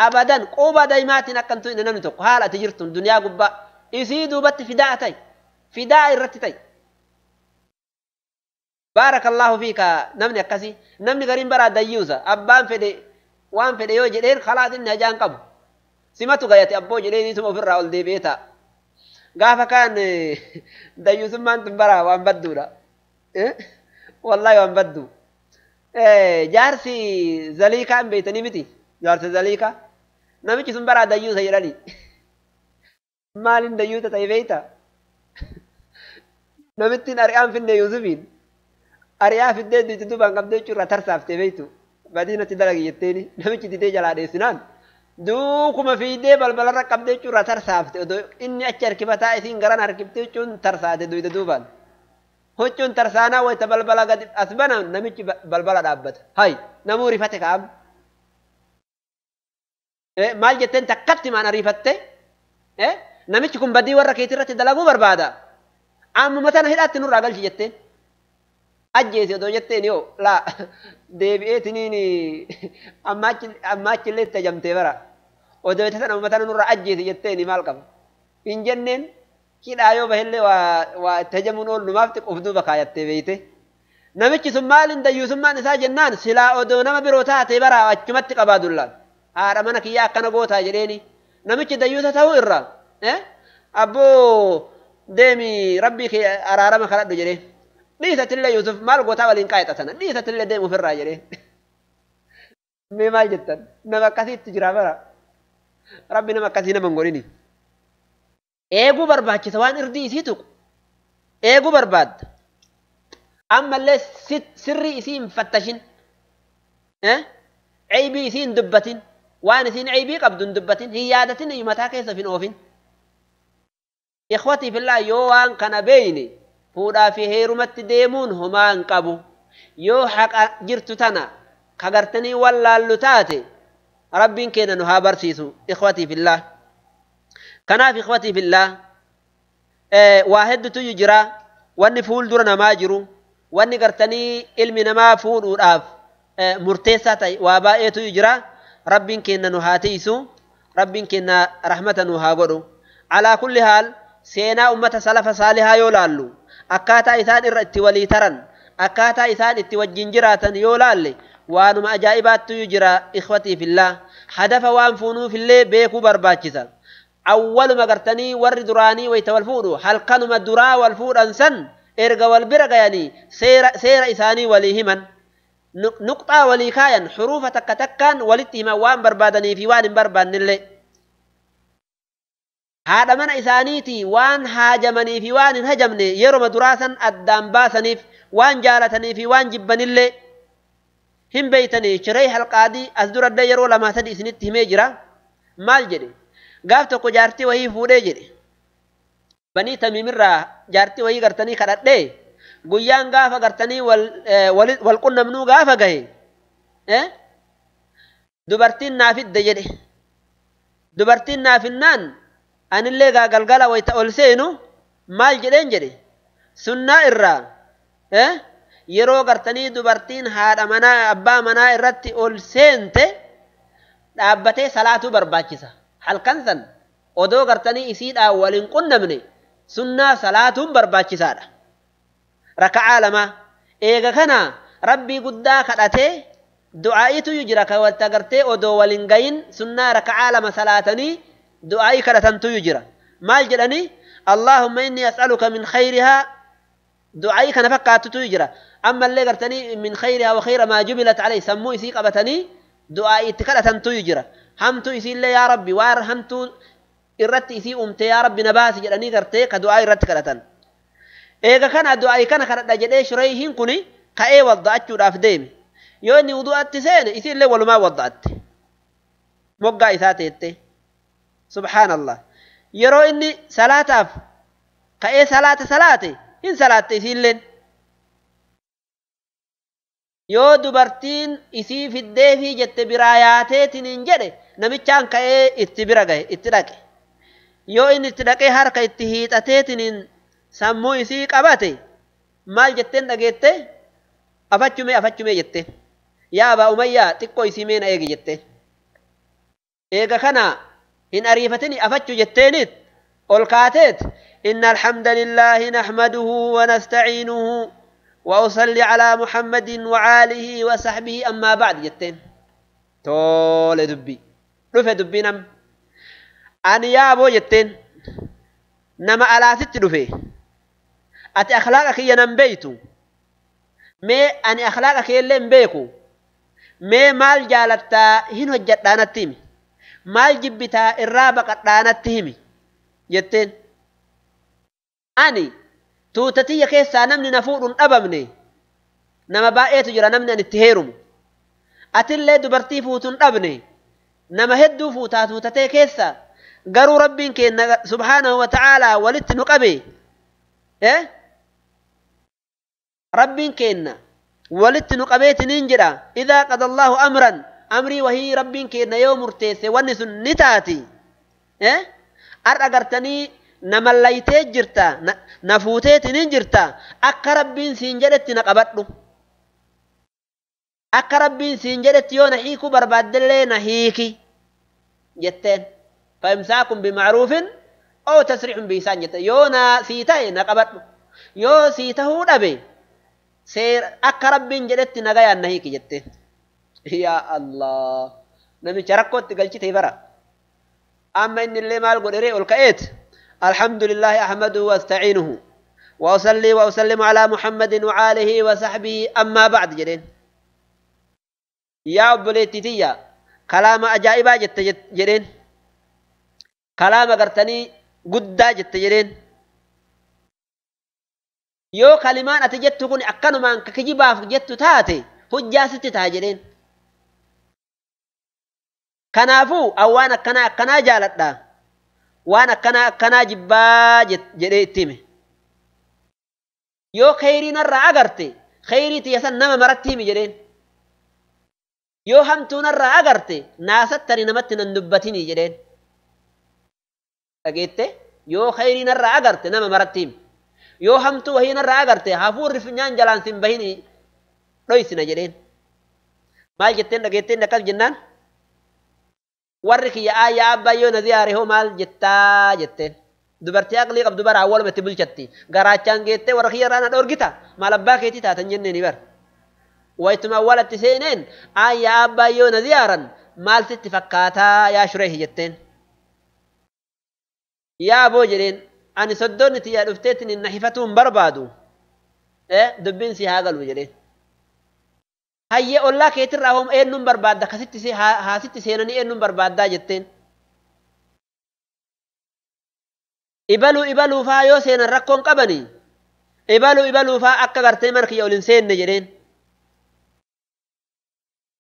A: abadan quba deemaatiin akka hin tu'ine namni tokko haala ati jirtuun duniyaa gubbaa isii duubatti fidaa ta'e fidaa irratti ta'e baarakallahu fiika namni akkasii namni gariin baraa dayyuusa abbaan fedhe waan fedhe yoo jedheen khalaas inni hajaan qabu simatu gayate abboo jedheen isuma ofirraa ol deebi'ee ta'a gaafa kaan dayyuusummaan tun baraa waan badduudha wallahi waan baddu jaarsi zaliikaa hin beeytanii miti jaarsi zaliikaa namichi sun baraa dayyuusa jedhanii maalin dayyuusa ta'e beeyta namittiin ari'aan finne yuusufiin ari'aa fiddee duuti dubaan qabdee jechuurraa tarsaaftee beeytu badiinatti dalagi jetteeni namichi didee jalaa dheessinaan duukuma fiidee balbalarra qabdee jechuurraa tarsaafte odoo inni achi harkifataa isiin garan harkifte jechuun tarsaate duuti duubaan huccuun tarsaanaa wayita balbala gadi as bana namichi balbala dhaabbata hay namuu rifate kaa'am maal jetteen takkatti maan ariifatte namichi kun badii warra keetii irratti dalaguu barbaada ammuma tana hidhaatti nurraa galchi jetteen ajjeesi odoo jetteen yoo laa deebi'eetiniin ammaachillee itti ajamtee bara odoo itti sana ammuma tana nurraa ajjeesi jetteen maal qaba hin jenneen hidhaa yoo bahillee waa itti ajamuun oollumaaf xiqqoof duuba kaayattee beeyte namichi sun maalin dayyuusummaan isaa jennaan silaa odoo nama biroo taatee bara achumatti qabaa dullaan haadha mana kiyyaa akkana gootaa jedheeni namichi dayyuusa ta'uu irraa abboo deemi rabbii kee araarama kadhadhu jedhee dhiisatillee Yusuf maal gootaa waliin qaayxatana dhiisatillee deemu ofirraa jedhee mee maal jettan nama akkasiitti jira bara rabbi nama akkasii nama hin godhini eeguu barbaachisa waan irdii isii tuqu eeguu barbaadda ammallee sirrii isii hin fattashin ceebii isii hin dubbatin waan isiin ceebii qabdu hin dubbatin hin yaadatin mataa keessa hin oofin ikhwatii fillah yoo waan kana beeyne fuudhaa fi heerumatti deemuun homaa hin qabu yoo haqa jirtu tana kagartanii wallaallu taate rabbiin keenya nu haa barsiisu ikhwatii fillah kanaaf ikhwatii fillah waa hedduutu jira wanni fuuldura namaa jiru wanni gartanii ilmi namaa fuudhuudhaaf murteessaa ta'e waa baay'eetu jira rabbiin keenya nu haa tiisu rabbiin keenya rahmata nu haa godhu alaa kulli haal seenaa ummata salafa saalihaa yoo laallu akkaataa isaan irra itti walii taran akkaataa isaan itti wajjin jiraatan yoo laalle waanuma ajaa'ibaattu jira ikhwatii fillah hadafa waan fuunuufillee beekuu barbaachisa awwaluma gartanii warri duraanii wayta wal fuudhu halkanuma duraa wal fuudhan san erga wal bira gayanii seera isaanii walii himan nuqxaa walii kaayan xuruufa takka takkaan walitti himan waan barbaadanii fi waan hin barbaannillee haadha mana isaaniiti waan haajamanii fi waan hin hajamne yeroma duraasan addaan baasaniif waan jaalatanii fi waan jibbanillee hin beeytanii shiree halqaadii as duradde yeroo lamaa sadi isinitti himee jira maal jedhe gaaf tokko jaartii wahii fuudhee jedhe banii tamiimirraa jaartii wahii gartanii kadhadhee guyyaan gaafa gartanii wal qunnamnuu gaafa gahe dubartiin naafidde jedhe dubartiin naafinnaan anillee galgala wayta ol seenu maal jedheen jedhe sunnaa irraa yeroo gartanii dubartiin haadha manaa abbaa manaa irratti ol seente dhaabbatee salaatuu barbaachisa halkan san odoo gartanii isiidhaa waliin qunnamne sunnaa salaatuun barbaachisaadha raka'aa lama eega kana rabbii guddaa kadhatee du'aa'itu jira ka wata gartee odoo waliin gayin sunnaa raka'aa lama salaatanii du'aa'ii kadhatantu jira maal jedhanii allahumma inni as'aluka min khayrihaa du'aa'ii kana fakkaatutu jira amma illee gartanii min khayrihaa wa khayra maa jubilat alayhi sammuu isii qabatanii du'aa'ii itti kadhatantu jira hamtu isiillee yaa rabbi waan hamtuu irratti isii umte yaa rabbi na baasi jedhanii gartee ka du'aa irratti kadhatan eega kana du'aa'ii kana kadhadha jedhee shurayhiin kuni ka'ee wadda'achuudhaaf deeme yoo inni wudu'atti seene isiillee walumaa wadda'atte moggaa isaa teette subhaanallah yeroo inni salaataaf ka'ee salaate hin salaatte isiilleen yoo dubartiin isii fiddeefii jette biraa yaateetiniin jedhe namichaan ka'ee itti bira gahe itti dhaqe yoo inni itti dhaqee harka itti hiixateetiniin sammuu isii qabate maal jetteen dhageette afachumee jette yaa abaa umayyaa xiqqoo isii meena eegi jette eega kana hin ariifatini afachu jetteeniit ol kaateet inna alhamdulillahi nahmaduhu wa nasta'iinuhu وأصلي على محمد وعاله وصحبه أما بعد جتين تول دبي رفع دبي نم أنا يا أبو جتين نما على ست رفع أتي أخلاقك ينم بيتو مي أني أخلاقك يلم بيكو مي مال جالتا هنو جتانا تيمي مال جبتا الرابق أتانا تيمي جتين أني tuutatiya keessaa namni na fuudhuun dhabamne nama baay'eetu jira namni an itti heerumu atillee dubartii fuutuun dhabne nama hedduu fuutaa tuutatee keessa garuu rabbiin keenya subhaanahu wa ta'aalaa walitti nu qabe rabbiin keenya walitti nu qabeetiniin jedha idhaa qada allahu amran amrii wahii rabbiin keenya yoo murteesse wanni sun ni taati har'a gartanii nama laytee jirta na fuuteetiniin jirta akka rabbiin siin jedhetti na qabadhu akka rabbiin siin jedhetti yoo na hiikuu barbaaddellee na hiiki jetteen فإمساك بمعروف أو تسريح بإحسان جت يونا سيته نقبض يو سيته دبي سير أقرب بين جدت نجايا نهيك جت يا الله نمي شركوت تقلشي تيبرا أما إن اللي مال قدري والكأيت الحمد لله أحمده واستعينه وأصلي وأسلم على محمد وعاله وصحبه أما بعد جدين يا أبوليتيتيا كلام أجائبا جت جدين كلام قرتني قدا جت جدين يو كلمان أتجت تكون أكنو من كجيبا جت تاتي هجاست تاجرين كنافو أو وانا كنا جالتنا وانا كنا جبا جريتيمي يو خيري نرى أغرتي خيري تيسن نما مرتيمي جرين يو همتو نرى أغرتي ناستري نمتنا النبتيني جرين أجيتي يو خيري نرى أغرتي نما مرتيمي يو همتو وهي نرى أغرتي هافور رفنان جلان سنبهيني رويسنا جرين مال جتين أجيتين نكال جنان warri ya aya abayyo nadiyare ho mal jetta jette dubarti aqli qab dubar awwal mati bulchatti garachan gette warri yarana dorgita malabba keti tatan jenne ni bar waytuma walati seenen aya abayyo nadiyaran mal sitti fakata ya shurayhi jetten ya abo jiren ani soddonni tiya duftetin nahifatum barbadu dubbin si hagalu jere hayye olla keetir rahom ennum barbadda kasitti se hasitti seenani ennum barbadda jetten ibalu fa yo seenan rakkon qabani ibalu fa akka garte marki yolin seenne jedhen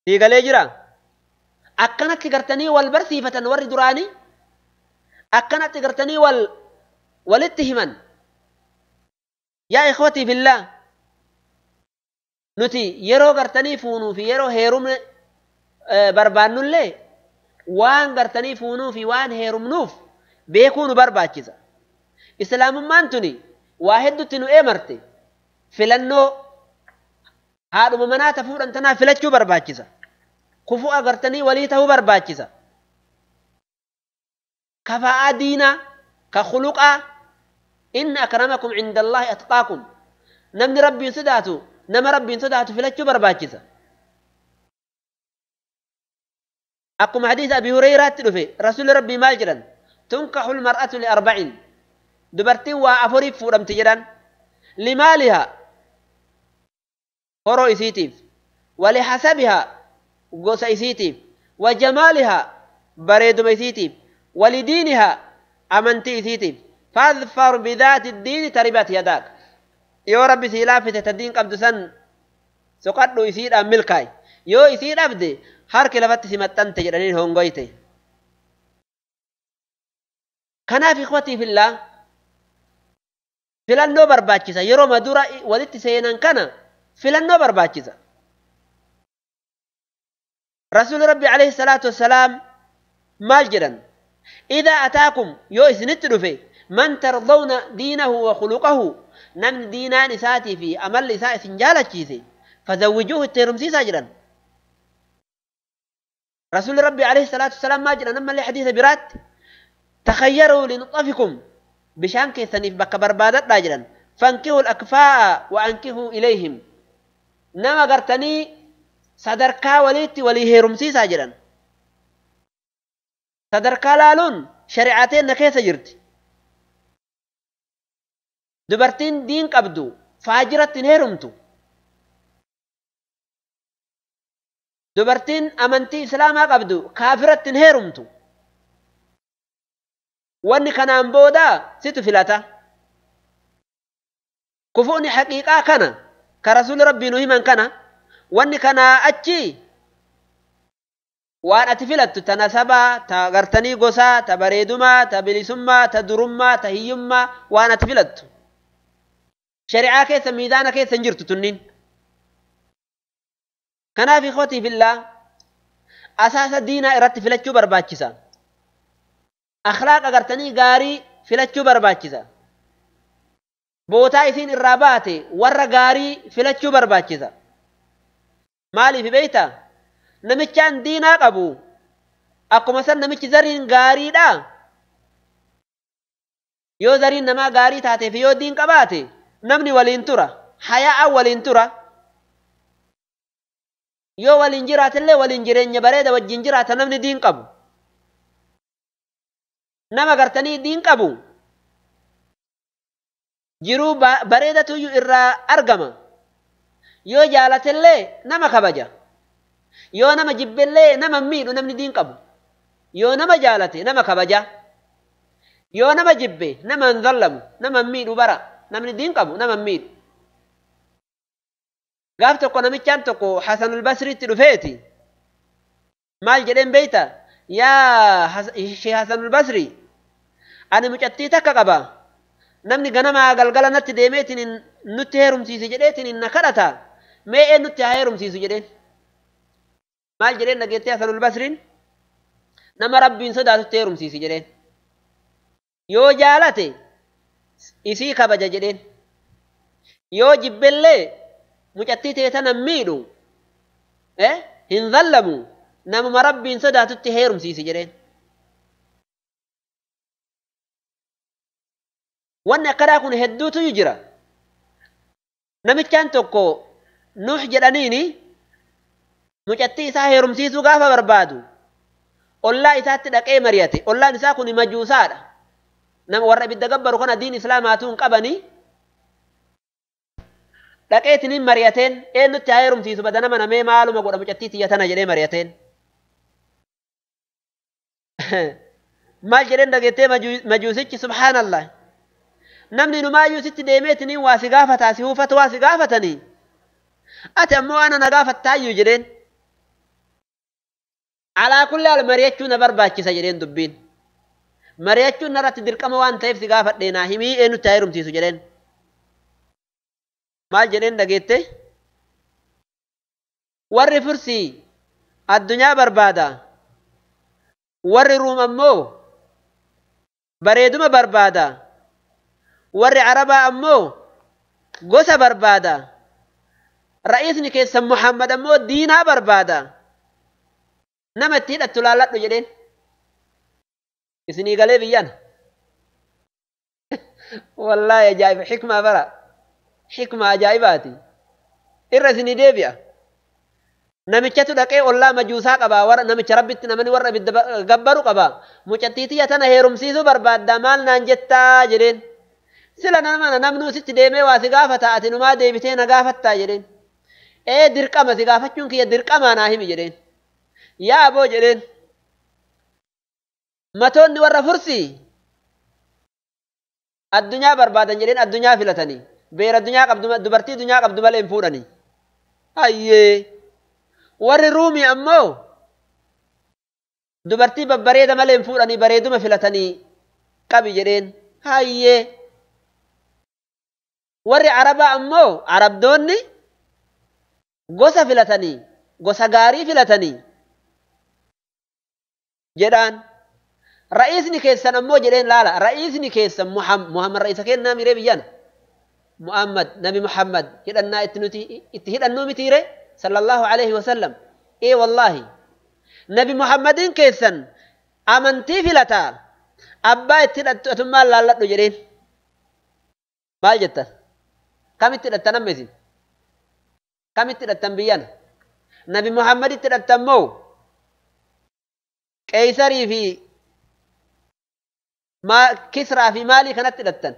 A: digale jira akkanatti gartanii wal barsiifatan warri duraanii akkanatti gartanii walitti himan yaa ikhwati fillah nuti yeroo gartanii fuunuu fi yeroo heerumne barbaannullee waan gartanii fuunuu fi waan heerumnuuf beekuu nu barbaachisa islaamummaan tuni waa hedduutti nu eemarte filannoo haadhuma manaa fuudhan tanaa filachuu barbaachisa kufuu agartanii walii ta'uu barbaachisa kafa'aa diinaa ka khuluqaa inna akramakum inda allahi atqaakum namni rabbiin sodaatu nama rabbiin sodaatu filachuu barbaachisa akkuma hadiisa abi hurayraatti dhufe rasuuli rabbii maal jedhan tunkahu almar'atu liarba'in dubartiin waa afuriif fuudhamti jedhan limaalihaa horoo isiitiif walihasabihaa gosa isiitiif wajamaalihaa bareeduma isiitiif walidiinihaa amantii isiitiif fadfar bidaati iddiini taribat yadaak yoo rabbi sii laafite ta diin qabdu san soqadhu isiidhaan milkaay yoo isii dhabde harki lafatti si maxxante jedhaniin hongoyte kanaaf ikhwatii fillah filannoo barbaachisa yeroo madura walitti seenan kana filannoo barbaachisa rasuul rabbi alayhi salaatu wassalaam maal jedhan idha ataakum yoo isinitti dhufe man tardawna diinahu wa khuluqahu namni diinaan isaatii fi amalli isaa isin jaalachiise fazawwijuuhu itti heerumsiisaa jedhan رسول ربي عليه الصلاة والسلام ما جرى نما حديث برات تخيروا لنطفكم بشان كيسني بك بربادات راجلا فانكهوا الأكفاء وأنكهوا إليهم نما قرتني صدركا وليتي وليهرمسي ساجلا صدركا لالون شريعتين نكيس جرت دبرتين دين قبدو فاجرت هرمتو dubartiin amantii islaamaa qabdu kaafiratti hin heerumtu wanni kanaan booda situ filata kufuuni haqiiqaa kana ka rasuuli rabbii nu himan kana wanni kanaa achi waan ati filattu ta nasabaa ta gartanii gosaa ta bareedumaa ta bilisummaa ta durummaa ta hiyyummaa waan ati filattu shari'aa keessa miizaana keessa hin jirtu tunniin kanaaf ikhwatii fillah asaasa diinaa irratti filachuu barbaachisa akhlaaqa gartanii gaarii filachuu barbaachisa bootaa isiin irraa baate warra gaarii filachuu barbaachisa maaliif beeyta namichaan diinaa qabu akkuma san namichi zariin gaariidha yoo zariin namaa gaarii taateef yoo diin qabaate namni waliin tura hayaa'an waliin tura yoo waliin jiraatillee waliin jireenya bareeda wajjin jiraata namni diin qabu nama gartanii diin qabu jiruu bareedatu irraa argama yoo jaalatellee nama kabaja yoo nama jibbellee nama miidhu namni diin qabu yoo nama jaalate nama kabaja yoo nama jibbe nama hin zallamu nama miidhu bara namni diin qabu nama miidhu gaaf tokko namichaan tokko Hasanul Basriitti dhufeeti maal jedheen beeyta yaa Sheekh Hasanul Basri ani mucattii takka qaba namni ganamaa galgala natti deemeetiin nutti heerumsiisi jedheetiin na kadhata mee nutti haa heerumsiisu jedheen maal jedheen dhageettee Hasanul Basriin nama rabbiin sodaatutti heerumsiisi jedheen yoo jaalate isii kabaja jedheen yoo jibbellee mucattii teetana miidhu hin zallamu namuma rabbiin sodaatutti heerumsiisi jedheen wanni akkanaa kun hedduutu jira namichaan tokko Nuux jedhaniini mucattii isaa heerumsiisuu gaafa barbaadu ollaa isaatti dhaqee mariyate ollaan isaa kun majuusaadha nama warra ibidda gabbaru kana diin islaamaatu hin qabanii dhaqeetiniin mariyateen eenyutti haa heerumsiisu badana mana mee maaluma godha mucattii tiyya tana jedhee mariyateen maal jedheen dhageettee majuusichi subhaanallah namni numaayyuu sitti deemeetiniin waa si gaafataa si huufatu waa si gaafatanii ati ammoo ana na gaafattaayyuu jedheen alaa kulli al mari'achuu na barbaachisa jedheen dubbiin mari'achuun narratti dirqama waan ta'eef si gaafadheenaa himii eenyutti haa heerumsiisu jedheen maal jedheen dhageette warri fursii addunyaa barbaada warri ruum ammoo bareeduma barbaada warri arabaa ammoo gosa barbaada ra'iisni keessan muhammad ammoo diinaa barbaada nama itti hidhattu laalladhu jedheen isinii galee biyyan wallaahi ajaa'iba xikmaa bara xikmaa ajaa'ibaati irra isinii deebi'a namichatu dhaqee ollaa majuusaa qabaa warra namicha rabbitti namani warra ibidda gabbaru qabaa mucattiitiyya tana heerumsiisuu barbaadda maal naan jettaa jedheen sila namnuu sitti deemee waa si gaafata ati numaa deebitee na gaafattaa jedheen dirqama si gaafachuun kiyya dirqamaa naa himi jedheen yaa aboo jedheen matoonni warra fursii addunyaa barbaadan jedheen addunyaa filatanii beer addunyaa qabdu dubartii addunyaa qabdu malee hin fuudhanii hayyee warri ruumii ammoo dubartii babbareeda malee hin fuudhanii bareeduma filatanii qabi jedheen hayyee warri arabaa ammoo arabdoonni gosa filatanii gosa gaarii filatanii jedhaan ra'iisni keessan ammoo jedheen laala ra'iisni keessan muhammad ra'iisa kennaa miree biyyana muhammad nabi muhammad hidhannaa itti hidhannuu mitiire sallallahu alaihi wasallam wallahi nabi muhammadin keessan amantii filataa abbaa itti hidhattu atummaan laalladhu jedheen maal jettan kamitti hidhattan amma isin kamitti hidhattan biyyana nabi muhammaditti hidhattan moo qeeysarii fi kisraa fi maalii kanatti hidhattan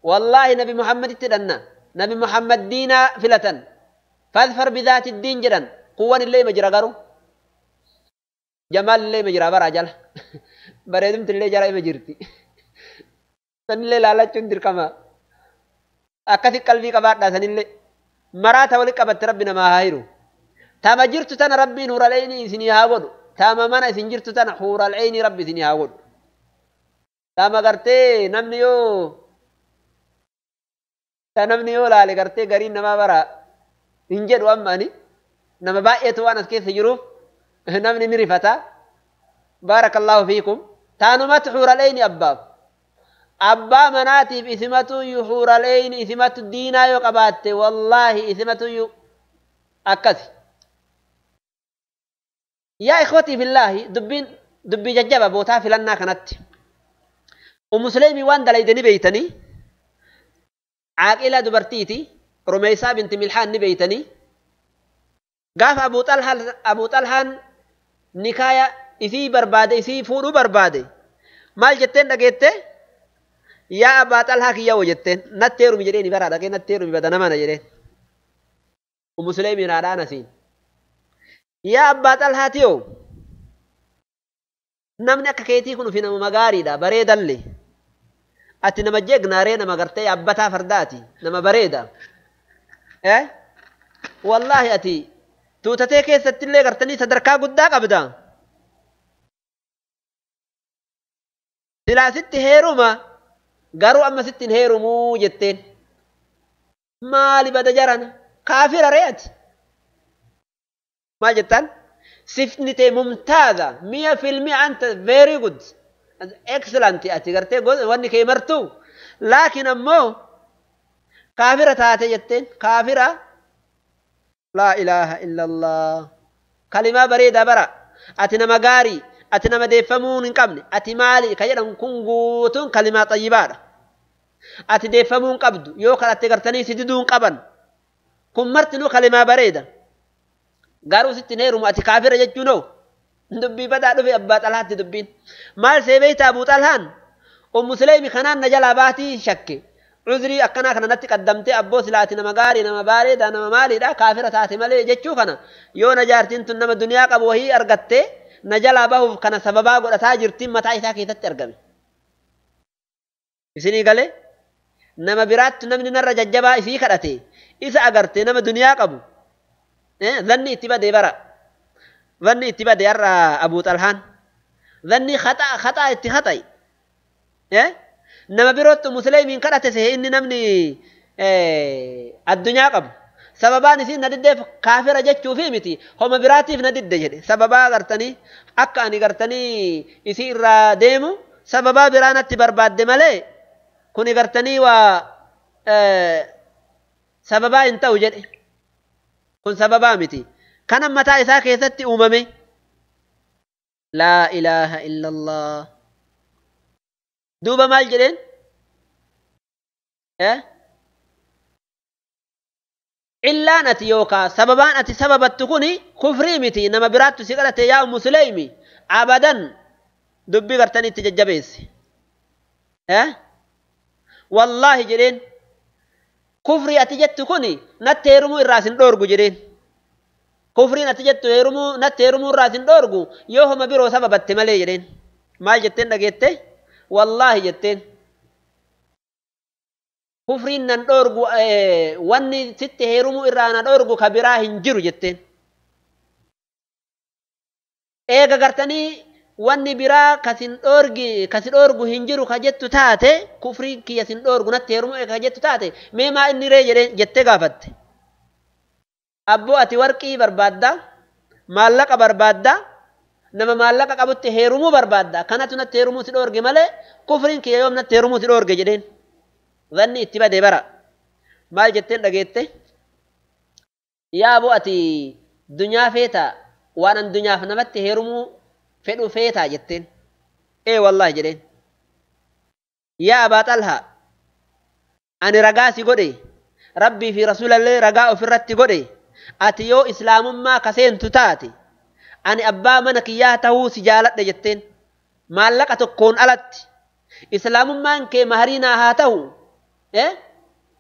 A: wallaahi nabi muhammaditti hidhanna nabi muhammad diinaa filatan fadfar bidaati diin jedhan quwwan illee ima jira garuu jamaal illee ima jira baraa jala bareedumti illee jala ima jirti sanillee laalachuun dirqama akkasi qalbii qabaadhaa sanillee maraata wali qabatte rabbi namaa haa hiru tama jirtu tana rabbiin huural'eeyni isinii haa godhu tama mana isin jirtu tana huural'eeyni rabbi isinii haa godhu tama gartee namni yoo laale gartee gariin namaa bara hin jedhu amma ani nama baay'eetu waan as keessa jiruuf namni ni rifata baarakallahu fiikum taanumatti huural'eeyni abbaaf abbaa manaatiif isimatu huural'eeyni isimatu diinaa yoo qabaatte wallaahi isimatu akkasi yaa ikhwatii fillaahi dubbii jajjaba bootaa filannaa kanatti umusuleemii waan dalayde ni beeytanii caaqila dubartiiti rumeysaa binti milhaan ni beeytanii gaafa abuu xalhaan nikaaya isii barbaade isii fuudhuu barbaade maal jetteen dhageette yaa abbaa xalhaa kiyyawo jetteen natti heerumi jedheeni baraa dhaqee natti heerumi badana mana jedheen umusuleemiin haadhaan asiin yaa abbaa xalhaatiyo namni akka keetii kun ufi nama gaariidha bareedallee ati nama jegnaaree nama gartee abbataa fardaati nama bareeda wallaahi ati tuutatee keessattillee gartanii sadarkaa guddaa qabda silaa sitti heeruma garuu amma sittin heerumuu jetteen maali bada jaran kaafira re'ati maal jettan sifnite mumtaaza 100% anta very good excellent ati gartee wanni kee martu laakiin ammoo kaafira taate jetteen kaafira laa ilaaha illa allah kalimaa bareedaa bara ati nama gaarii ati nama deeffamuun hin qabne ati maali ka jedhan kun guutuun kalimaa xayyibaadha ati deeffamuun qabdu yoo kadhatte gartanii si diduun qaban kun martinuu kalimaa bareeda garuu sittin heerumu ati kaafira jechuunoo dubbii badaa dhufe abbaa xalhaatti dubbiin maal seebeeyta abuu xalhaan umusuleemi kanaan na jalaa baatii shakke cuzrii akkanaa kana natti qaddamtee abboo silaati nama gaarii nama bareedaa nama maaliidha kaafira taate malee jechuu kana yoo na jaartiin tun nama duniyaa qabu wahii argattee na jalaa bahuuf kana sababaa godhataa jirtiin mataa isaa keessatti argame isinii galee nama biraatti namni narra jajjabaa isii kadhate isa agarte nama duniyaa qabu zanni itti badee bara ظني اتباد يرى أبو طلحان ظني خطأ اتخطأ إيه نما بيروت مسلمين كرت سه إني نمني الدنيا قب سببان سين ندد كافر جتشو في متي هم براتي في ندد جدي سببا غرتني أكا أني غرتني يصير ديمو سببا برانا تبرباد ملء كوني غرتني و سببا انت وجدي كن سببا متي كان متى إسا كيستي أممي لا إله إلا الله دوبا مال جدين إلا نتي يوكا سببان أتي سبب تكوني كفري متي نما برات سيقلت يا مسلمي أبدا دبي غرتني تججبيس والله جدين كفري أتجت تكوني نتيرمو الراسن دورغو جدين كفري نتجت نتيرمو الراسن دورغو يوهم برو سبب التمالي جدين مال جتين نجيته والله جتين كفري نندورغو واني ست هيرمو إرانا دورغو كبيرا هنجرو جتين إيغا غرتني واني برا كسين أورغو هنجرو كجتو تاتي كفري كي يسين أورغو نتيرمو إيغا كجتو تاتي ميما إني ري جتة غافت أبو أتي ورقي بربادا مالك بربادا نما مالك قبضت هيرمو بربادا كانت نتيرمو سين أورغي مالي كفرين كي يوم نتيرمو سين أورغي جدين ظني اتبا دي برا مال جتين لقيته يا أبو أتي دنيا فيتا وانا الدنيا فنمت هيرمو فدو فيتا جتين ايه والله جدين يا أبا طلحة أنا رقاسي قدي ربي في رسول الله رقاء في الرت قدي أتيو إسلام ما كسين تتاتي أنا أبا منك ياته سجالت جتين مالك تكون ألت إسلام ما انك مهرينا هاته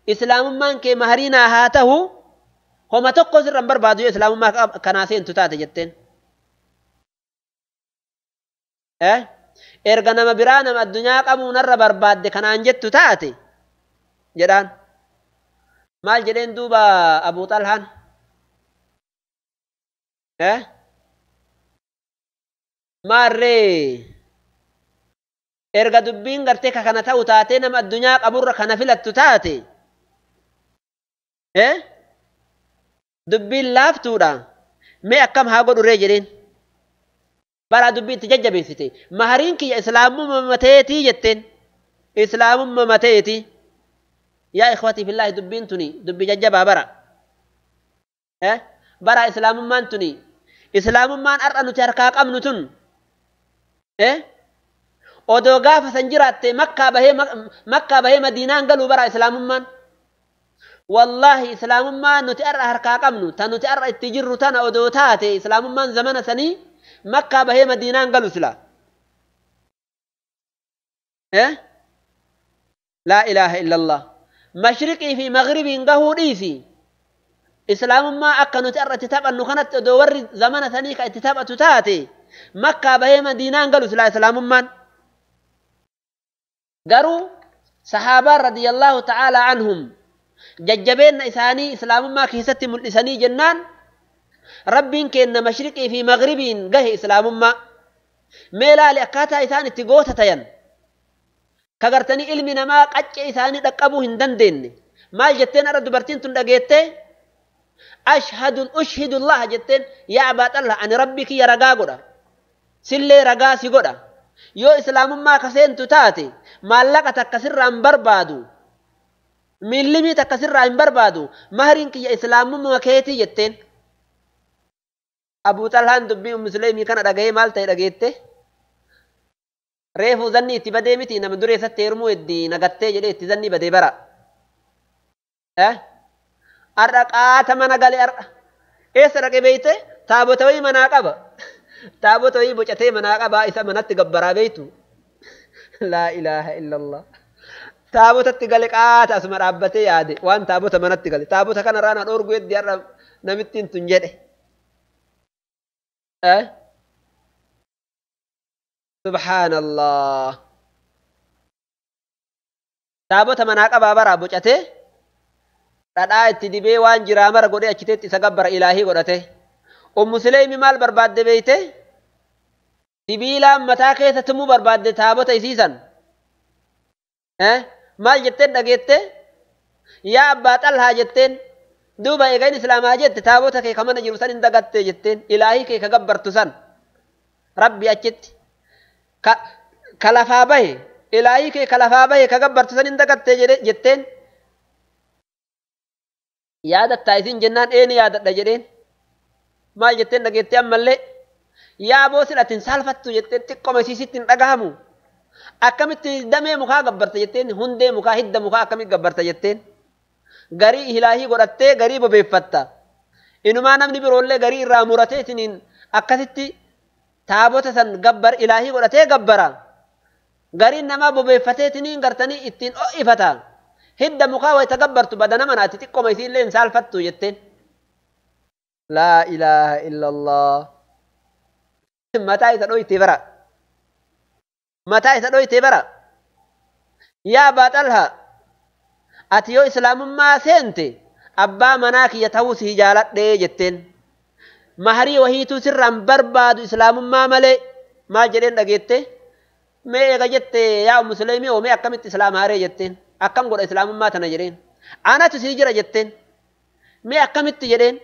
A: إسلام ما انك مهرينا هاته هما تقوز الرمبر بعضو إسلام ما كناسين تتاتي جتين erga nama biraa nama addunyaa qabu narra barbaadde kanaan jettu taate jedhaan maal jedheen duuba Abu Talhaan maarree erga dubbiin gartee ka kana ta'u taate nama addunyaa qaburra kana filattu taate dubbiin laaftuudha mee akkam haa godhuree jedheen bara dubbii itti jajjabeessite mahariin kiyya islaamumma mateetii jetteen islaamumma mateetii yaa ikhwatii fillaahi dubbiin tuni dubbii jajjabaa bara islaamummaan tuni islaamummaan har'a nuti harkaa qabnu tun odoo gaafa san jiraatte makkaa bahee madiinaan galuu bara islaamummaan wallaahi islaamummaan nuti har'a harkaa qabnu tan nuti har'a itti jirru tana odoo taate islaamummaan zamana sanii مكة بهي مدينة قالوا سلا لا إله إلا الله مشرقي في مغربي قهو ديسي إسلام ما أكنوا تأرى تتابع أنه كانت دور زمن ثانيك اتتابع تتاتي مكة بهي مدينة قالوا سلا إسلام من قالوا صحابة رضي الله تعالى عنهم ججبين إساني إسلام ما كيستي ملساني جنان ربين كأن مشرقي في مغربين جه إسلام ما ميلا لأكاتا إثاني تقوت تيان كغرتني علمنا ما قد إثاني دقبوه هندن ما جتين أرد برتين تندقيت أشهد الله جتين يا عباد الله أن ربك يا رقاقنا سلي رقاسي قنا يو إسلام ما كسين تتاتي ما لك تكسر عن بربادو من لمي تكسر عن بربادو مهرينك يا إسلام ما كيتي جتين أبو طلحان دبي مسلمي كان رجعي مال تي رجعته ريفو ذني تبدي متي نم دري ستيرمو الدين نقطة جدي تذني بدي برا أرقى تمنا قال إيش رجع بيته تابوتوي مناقبة تابوتوي بوجته مناقبة إذا منات تجبر بيتو لا إله إلا الله تابوت تقلق أسمع ربته يادي وان تابوت منات تقلق تابوت كان رانا دور قيد ديار نمتين تنجده سبحان الله تابوت مناقبة برا بوجته dhadhaa itti dibee waan jiraa mara godhee achiteetti isa gabbara ilaahii godhate Sulaimi maal barbaadde beeyte sibiilaan mataa keessatti muu barbaadde taabota isiisan maal jetteen dhageette yaa abbaa Xalhaa jetteen duuba eegain islaamaa jette taabota kee ka mana jiru san hin dagatte jetteen ilaahii kee ka gabbartu san rabbi achitti ka lafaa bahe ilaahii kee ka lafaa bahe ka gabbartu san hin dagatte jetteen yaadatta isin jennaan eeni yaadadha jedheen maal jetteen dhageette ammallee yaa boosin atin saalfattu jetteen xiqqoma isiisitti hin dhagahamu akkamitti damee mukaa gabbarta jetteen hundee mukaa hidda mukaa akkamitti gabbarta jetteen garii ilaahii godhattee garii bobeeffatta inumaa namni biroollee garii irraa murateetiniin akkasitti taabota san gabbar ilaahii godhatee gabbara gariin namaa bobeeffateetiniin gartanii ittiin o'ifata hidda mukaa wayita gabbartu badana manaati xiqqoma isiillee hin saalfattu jetteen laa ilaaha illa allah mataa isa dhoyte bara mataa isa dhoyte bara yaa Abaa Xalhaa ati yoo islaamummaa seente abbaa manaa kiyya ta'uu si jaaladhee jetteen maharii wahiituu sirraan barbaadu islaamummaa malee maal jedheen dhageette mee eega jette yaa Sulaimi oo mee akkamitti islaam haaree jetteen akkam godha islaamummaa tana jedheen anatu sii jira jetteen mee akkamitti jedheen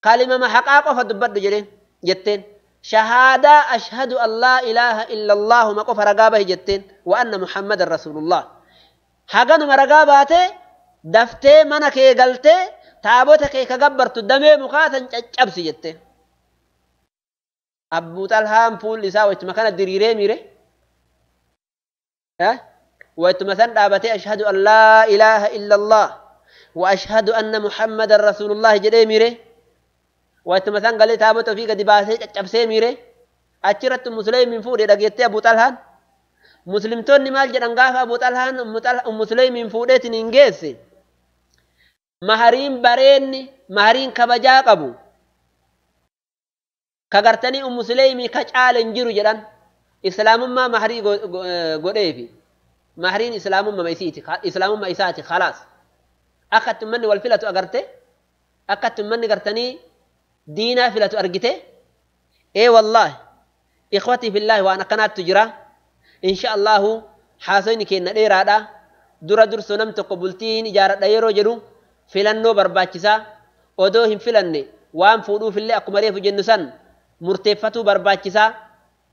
A: kalimama haqaa qofa dubbadhu jedheen jetteen shahaada ashhadu an laa ilaaha illa allahu ma qofa ragaa bahi jetteen wa anna muhammadan rasulullah haganuma ragaa baate daftee mana kee galtee taabota kee ka gabbartu damee mukaa san caccabsi jetteen Abuu Xalhaan fuulli isaa waytuma kana diriiree miire waytuma san dhaabatee ashhadu an laa ilaaha illa allah wa ashhadu anna muhammadan rasulullah jedhee miire waytuma san galee taabota ofii gadi baasee caccabsee miire achirratti Sulaimiin fuudhee dhageettee Abuu Xalhaan muslimtoonni maal jedhan gaafa Abuu Xalhaan Sulaimiin fuudheetiin hin geesse mahariin bareenni mahariin kabajaa qabu ka gartanii Sulaimii ka caalen jiru jedhan islaamummaa maharii godheefi mahariin islaamummaa isaati khalaas akkatti ummanni wal filatu agarte akkatti ummanni gartanii diinaa filatu argite wallaahi ikhwatii fillaahi waan akkanaattu jira insha allahu haasoyni keenna dheeraadha dura dursoo nam tokko bultiin ijaaradha yeroo jedhu filannoo barbaachisaa odoo hin filanne waan fuudhuufillee akkuma reefu jennu san murteeffatuu barbaachisaa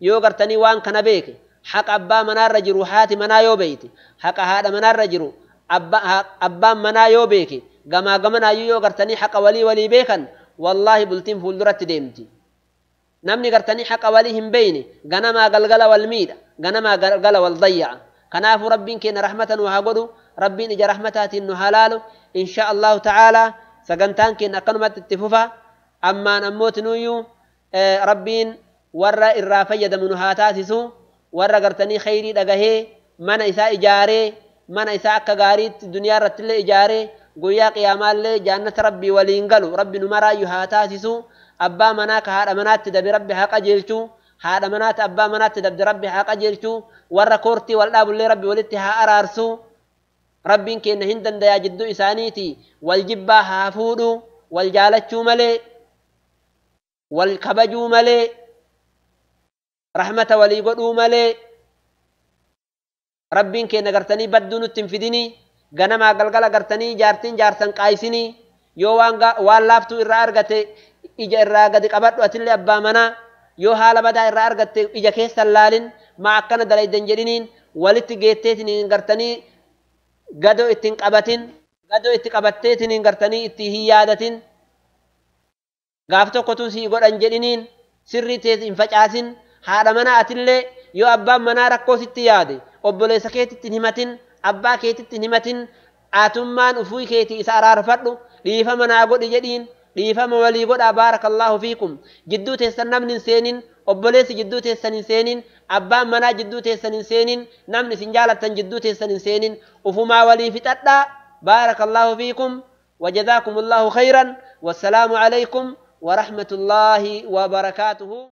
A: yoo gartanii waan kana beeke haqa abbaa manaarra jiru haati manaa yoo beeyte haqa haadha manaarra jiru abbaan manaa yoo beeke gamaa gamanaayyuu yoo gartanii haqa walii beekan wallaahi bultiin fuulduratti deemti namni gartanii haqa walii hin beeyne ganamaa galgala wal miidha ganamaa galgala wal dayya'a kanaafu rabbiin keenya rahmatan waa godhu rabbiin ija rahmataatiin nu halaalu insha allahu ta'aalaa sagantaan keenya akkanumatti itti fufa ammaan ammootinuyyuu rabbiin warra irraa fayyadamu nu haa taasisu warra gartanii khayrii dhagahee mana isaa ijaaree mana isaa akka gaariitti duniyaa irrattillee ijaaree guyyaa qiyaamaallee jaannata rabbii waliin galu rabbi nu maraayyuu haa taasisu abbaa manaa ka haadha manaatti dabe rabbi haa qajeelchu haadha manaatti abbaa manaatti dabde rabbi haa qajeelchu warra koortii wal dhaabullee rabbi walitti haa araarsu rabbiin keenya hin dandayaa jidduu isaaniiti wal jibbaa haa fuudhu wal jaalachuu malee wal kabajuu malee rahmata walii godhuu malee rabbiin keenya gartanii badduu nutti hin fidini ganamaa galgala gartanii jaartiin jaarsan qaayisini yoo waan laaftuu irraa argate ija irraa gadi qabadhu atillee abbaa manaa yoo haala badaa irraa argatte ija keessan laalin maa akkana dalaydan jedhiniin walitti geetteetiniin gartanii gadoo ittiin qabatin gadoo itti qabatteetiniin gartanii itti hin yaadatin gaaf tokkotu sii godhan jedhiniin sirrii tees hin facaasin haadha manaa atillee yoo abbaan manaa rakkoo sitti yaade obboleessa keetitti hin himatin abbaa keetitti hin himatin aatummaan ufuu keetii isa araarfadhu dhiifama naa godhi jedhiin dhiifama walii godhaa baarakallahu fiikum jidduu teessan namni hin seenin obboleessi jidduu teessan hin seenin abbaan manaa jidduu teessan hin seenin namni isin jaalattan jidduu teessan hin seenin ufumaa walii fixadhaa baarakallahu fiikum وجزاكم الله خيرا والسلام عليكم ورحمة الله وبركاته